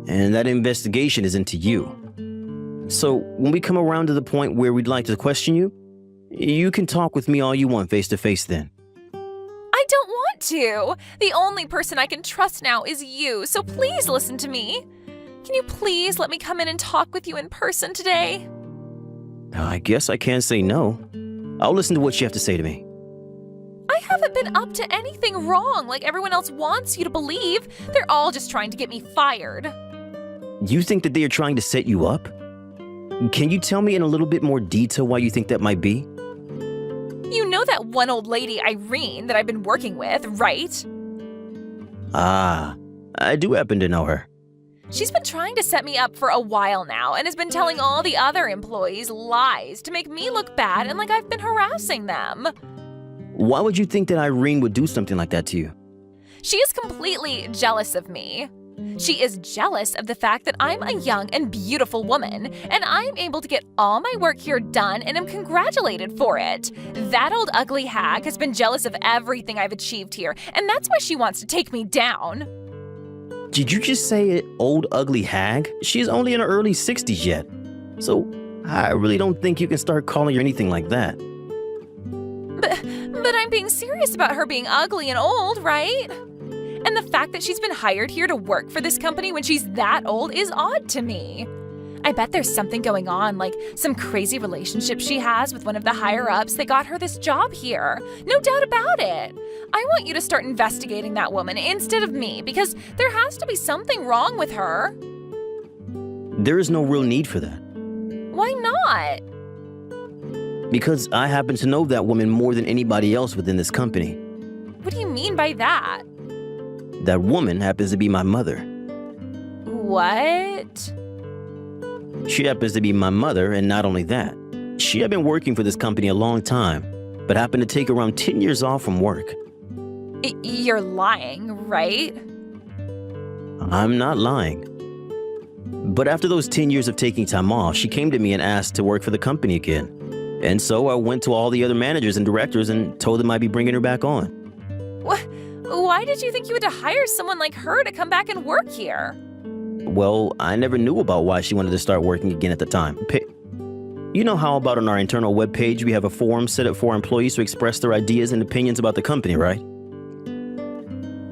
and that investigation is into you. So when we come around to the point where we'd like to question you, you can talk with me all you want face to face then. I don't want to. The only person I can trust now is you, so please listen to me. Can you please let me come in and talk with you in person today? I guess I can't say no. I'll listen to what you have to say to me. I haven't been up to anything wrong like everyone else wants you to believe. They're all just trying to get me fired. You think that they are trying to set you up? Can you tell me in a little bit more detail why you think that might be? You know that one old lady, Irene, that I've been working with, right? Ah, I do happen to know her. She's been trying to set me up for a while now and has been telling all the other employees lies to make me look bad and like I've been harassing them. Why would you think that Irene would do something like that to you? She is completely jealous of me. She is jealous of the fact that I'm a young and beautiful woman, and I'm able to get all my work here done and am congratulated for it. That old ugly hag has been jealous of everything I've achieved here, and that's why she wants to take me down. Did you just say it, old ugly hag? She's only in her early 60s yet. So I really don't think you can start calling her anything like that. But I'm being serious about her being ugly and old, right? And the fact that she's been hired here to work for this company when she's that old is odd to me. I bet there's something going on, like some crazy relationship she has with one of the higher-ups that got her this job here. No doubt about it. I want you to start investigating that woman instead of me, because there has to be something wrong with her. There is no real need for that. Why not? Because I happen to know that woman more than anybody else within this company. What do you mean by that? That woman happens to be my mother. What? She happens to be my mother, and not only that, she had been working for this company a long time, but happened to take around 10 years off from work. You're lying, right? I'm not lying. But after those 10 years of taking time off, she came to me and asked to work for the company again. And so I went to all the other managers and directors and told them I'd be bringing her back on. What? Why did you think you had to hire someone like her to come back and work here? Well, I never knew about why she wanted to start working again at the time. You know how about on our internal webpage we have a forum set up for our employees to express their ideas and opinions about the company, right?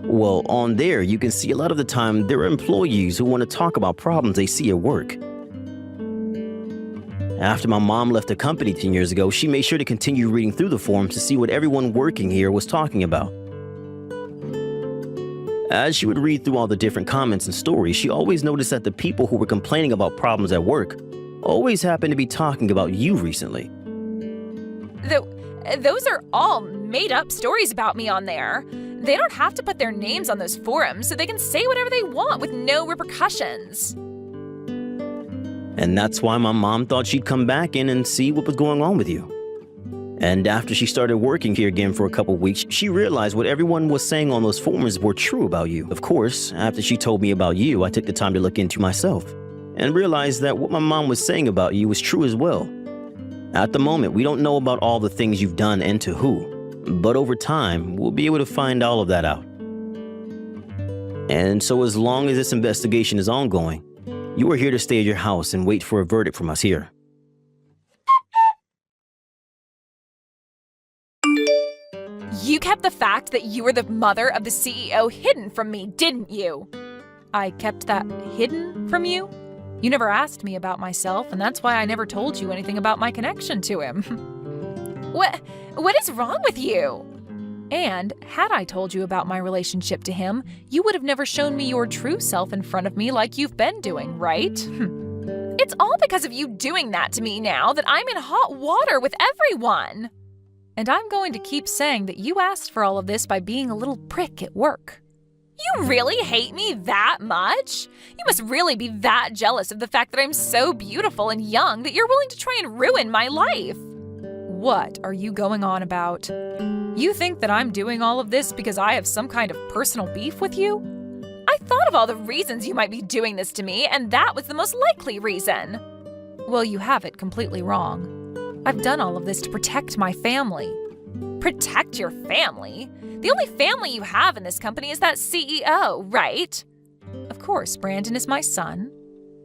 Well, on there you can see a lot of the time there are employees who want to talk about problems they see at work. After my mom left the company 10 years ago, she made sure to continue reading through the forums to see what everyone working here was talking about. As she would read through all the different comments and stories, she always noticed that the people who were complaining about problems at work always happened to be talking about you recently. Those are all made-up stories about me on there. They don't have to put their names on those forums, so they can say whatever they want with no repercussions. And that's why my mom thought she'd come back in and see what was going on with you. And after she started working here again for a couple weeks, she realized what everyone was saying on those forums were true about you. Of course, after she told me about you, I took the time to look into myself and realized that what my mom was saying about you was true as well. At the moment, we don't know about all the things you've done and to who, but over time, we'll be able to find all of that out. And so as long as this investigation is ongoing, you are here to stay at your house and wait for a verdict from us here. You kept the fact that you were the mother of the CEO hidden from me, didn't you? I kept that hidden from you? You never asked me about myself, and that's why I never told you anything about my connection to him. What is wrong with you? And had I told you about my relationship to him, you would have never shown me your true self in front of me like you've been doing, right? It's all because of you doing that to me now that I'm in hot water with everyone. And I'm going to keep saying that you asked for all of this by being a little prick at work. You really hate me that much? You must really be that jealous of the fact that I'm so beautiful and young that you're willing to try and ruin my life. What are you going on about? You think that I'm doing all of this because I have some kind of personal beef with you? I thought of all the reasons you might be doing this to me, and that was the most likely reason. Well, you have it completely wrong. I've done all of this to protect my family. Protect your family? The only family you have in this company is that CEO, right? Of course, Brandon is my son.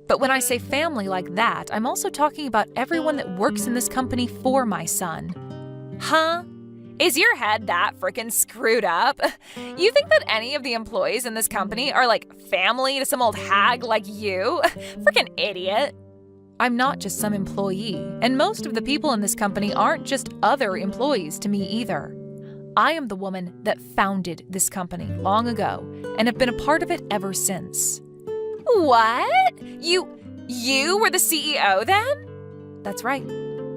But when I say family like that, I'm also talking about everyone that works in this company for my son. Huh? Is your head that frickin' screwed up? You think that any of the employees in this company are like family to some old hag like you? Frickin' idiot. I'm not just some employee, and most of the people in this company aren't just other employees to me either. I am the woman that founded this company long ago and have been a part of it ever since. What? You were the CEO then? That's right.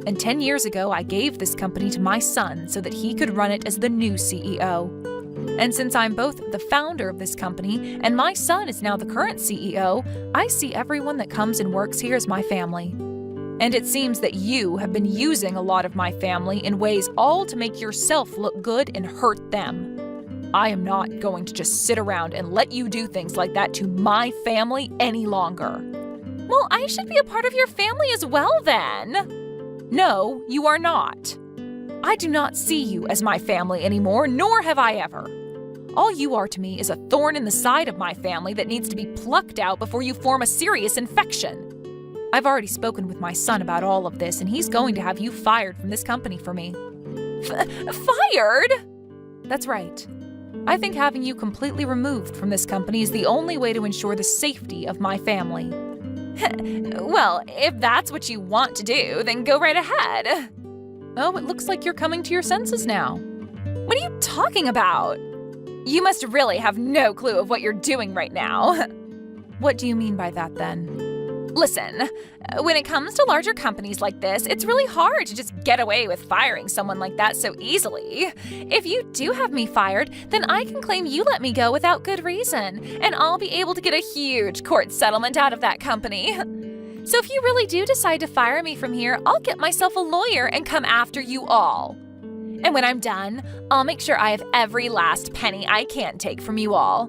And 10 years ago, I gave this company to my son so that he could run it as the new CEO. And since I'm both the founder of this company and my son is now the current CEO, I see everyone that comes and works here as my family. And it seems that you have been using a lot of my family in ways all to make yourself look good and hurt them. I am not going to just sit around and let you do things like that to my family any longer. Well, I should be a part of your family as well then. No, you are not. I do not see you as my family anymore, nor have I ever. All you are to me is a thorn in the side of my family that needs to be plucked out before you form a serious infection. I've already spoken with my son about all of this, and he's going to have you fired from this company for me. Fired? That's right. I think having you completely removed from this company is the only way to ensure the safety of my family. Well, if that's what you want to do, then go right ahead. Oh, it looks like you're coming to your senses now. What are you talking about? You must really have no clue of what you're doing right now. What do you mean by that, then? Listen, when it comes to larger companies like this, it's really hard to just get away with firing someone like that so easily. If you do have me fired, then I can claim you let me go without good reason, and I'll be able to get a huge court settlement out of that company. So if you really do decide to fire me from here, I'll get myself a lawyer and come after you all. And when I'm done, I'll make sure I have every last penny I can take from you all.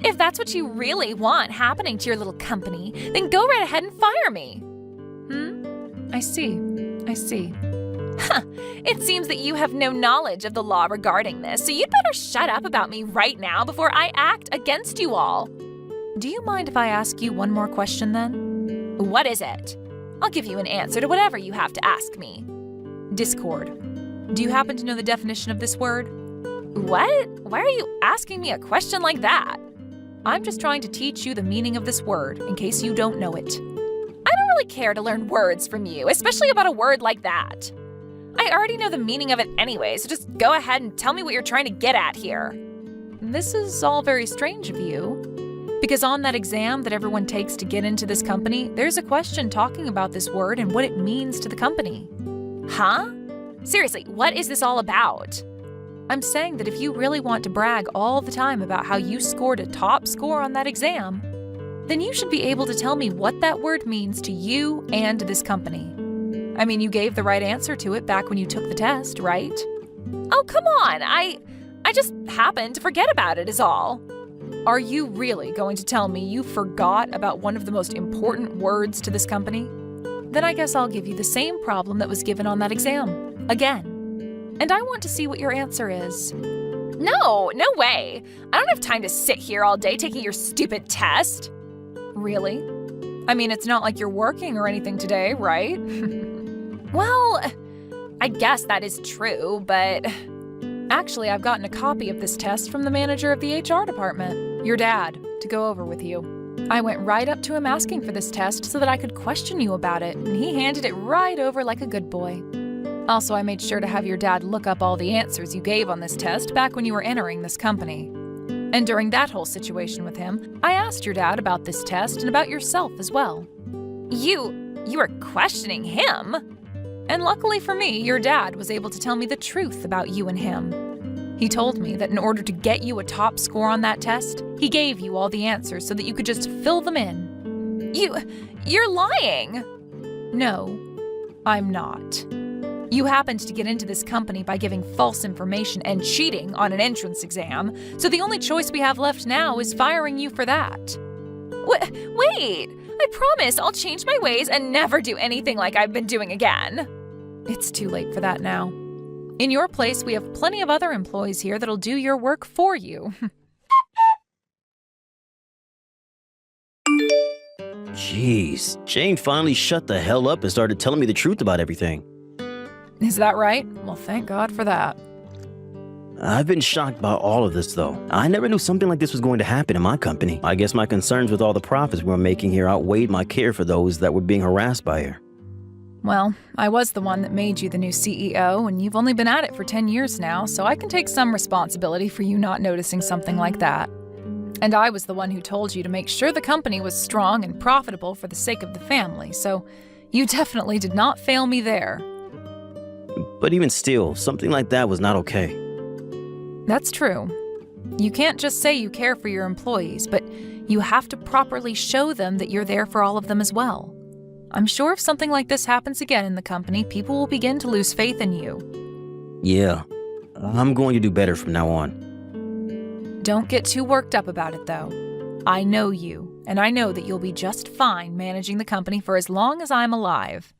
If that's what you really want happening to your little company, then go right ahead and fire me. I see. It seems that you have no knowledge of the law regarding this, so you'd better shut up about me right now before I act against you all. Do you mind if I ask you one more question then? What is it? I'll give you an answer to whatever you have to ask me. Discord. Do you happen to know the definition of this word? What? Why are you asking me a question like that? I'm just trying to teach you the meaning of this word, in case you don't know it. I don't really care to learn words from you, especially about a word like that. I already know the meaning of it anyway, so just go ahead and tell me what you're trying to get at here. This is all very strange of you, because on that exam that everyone takes to get into this company, there's a question talking about this word and what it means to the company. Huh? Seriously, what is this all about? I'm saying that if you really want to brag all the time about how you scored a top score on that exam, then you should be able to tell me what that word means to you and this company. I mean, you gave the right answer to it back when you took the test, right? Oh, come on. I just happened to forget about it is all. Are you really going to tell me you forgot about one of the most important words to this company? Then I guess I'll give you the same problem that was given on that exam. Again. And I want to see what your answer is. No way. I don't have time to sit here all day taking your stupid test. Really? I mean, it's not like you're working or anything today, right? Well, I guess that is true, but actually, I've gotten a copy of this test from the manager of the HR department, your dad, to go over with you. I went right up to him asking for this test so that I could question you about it, and he handed it right over like a good boy. Also, I made sure to have your dad look up all the answers you gave on this test back when you were entering this company. And during that whole situation with him, I asked your dad about this test and about yourself as well. You were questioning him? And luckily for me, your dad was able to tell me the truth about you and him. He told me that in order to get you a top score on that test, he gave you all the answers so that you could just fill them in. You're lying! No, I'm not. You happened to get into this company by giving false information and cheating on an entrance exam, so the only choice we have left now is firing you for that. Wait! I promise I'll change my ways and never do anything like I've been doing again. It's too late for that now. In your place, we have plenty of other employees here that'll do your work for you. Jeez, Jane finally shut the hell up and started telling me the truth about everything. Is that right? Well, thank God for that. I've been shocked by all of this, though. I never knew something like this was going to happen in my company. I guess my concerns with all the profits we were making here outweighed my care for those that were being harassed by her. Well, I was the one that made you the new CEO, and you've only been at it for 10 years now, so I can take some responsibility for you not noticing something like that. And I was the one who told you to make sure the company was strong and profitable for the sake of the family, so you definitely did not fail me there. But even still, something like that was not okay. That's true. You can't just say you care for your employees, but you have to properly show them that you're there for all of them as well. I'm sure if something like this happens again in the company, people will begin to lose faith in you. Yeah, I'm going to do better from now on. Don't get too worked up about it, though. I know you, and I know that you'll be just fine managing the company for as long as I'm alive.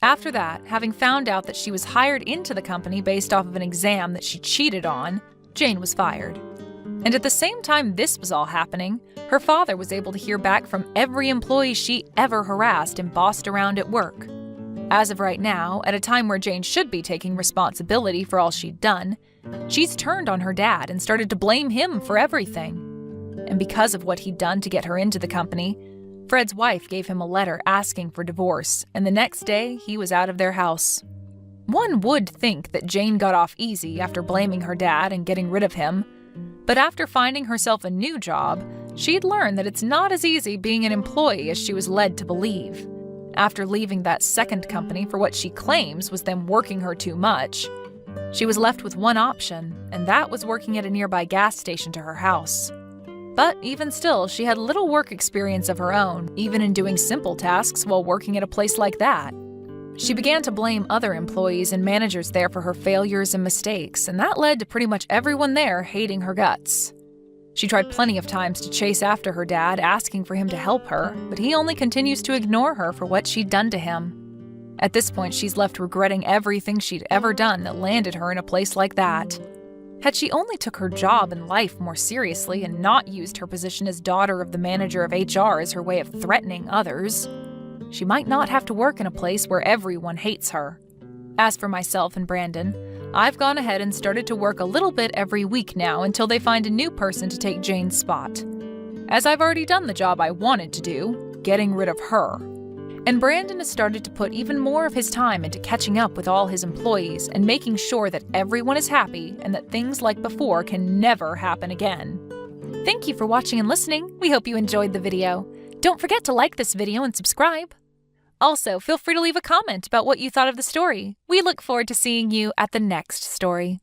After that, having found out that she was hired into the company based off of an exam that she cheated on, Jane was fired. And at the same time this was all happening, her father was able to hear back from every employee she ever harassed and bossed around at work. As of right now, at a time where Jane should be taking responsibility for all she'd done, she's turned on her dad and started to blame him for everything. And because of what he'd done to get her into the company, Fred's wife gave him a letter asking for divorce, and the next day he was out of their house. One would think that Jane got off easy after blaming her dad and getting rid of him, but after finding herself a new job, she'd learned that it's not as easy being an employee as she was led to believe. After leaving that second company for what she claims was them working her too much, she was left with one option, and that was working at a nearby gas station to her house. But even still, she had little work experience of her own, even in doing simple tasks while working at a place like that. She began to blame other employees and managers there for her failures and mistakes, and that led to pretty much everyone there hating her guts. She tried plenty of times to chase after her dad, asking for him to help her, but he only continues to ignore her for what she'd done to him. At this point, she's left regretting everything she'd ever done that landed her in a place like that. Had she only took her job and life more seriously and not used her position as daughter of the manager of HR as her way of threatening others, she might not have to work in a place where everyone hates her. As for myself and Brandon, I've gone ahead and started to work a little bit every week now until they find a new person to take Jane's spot. As I've already done the job I wanted to do, getting rid of her. And Brandon has started to put even more of his time into catching up with all his employees and making sure that everyone is happy and that things like before can never happen again. Thank you for watching and listening. We hope you enjoyed the video. Don't forget to like this video and subscribe. Also, feel free to leave a comment about what you thought of the story. We look forward to seeing you at the next story.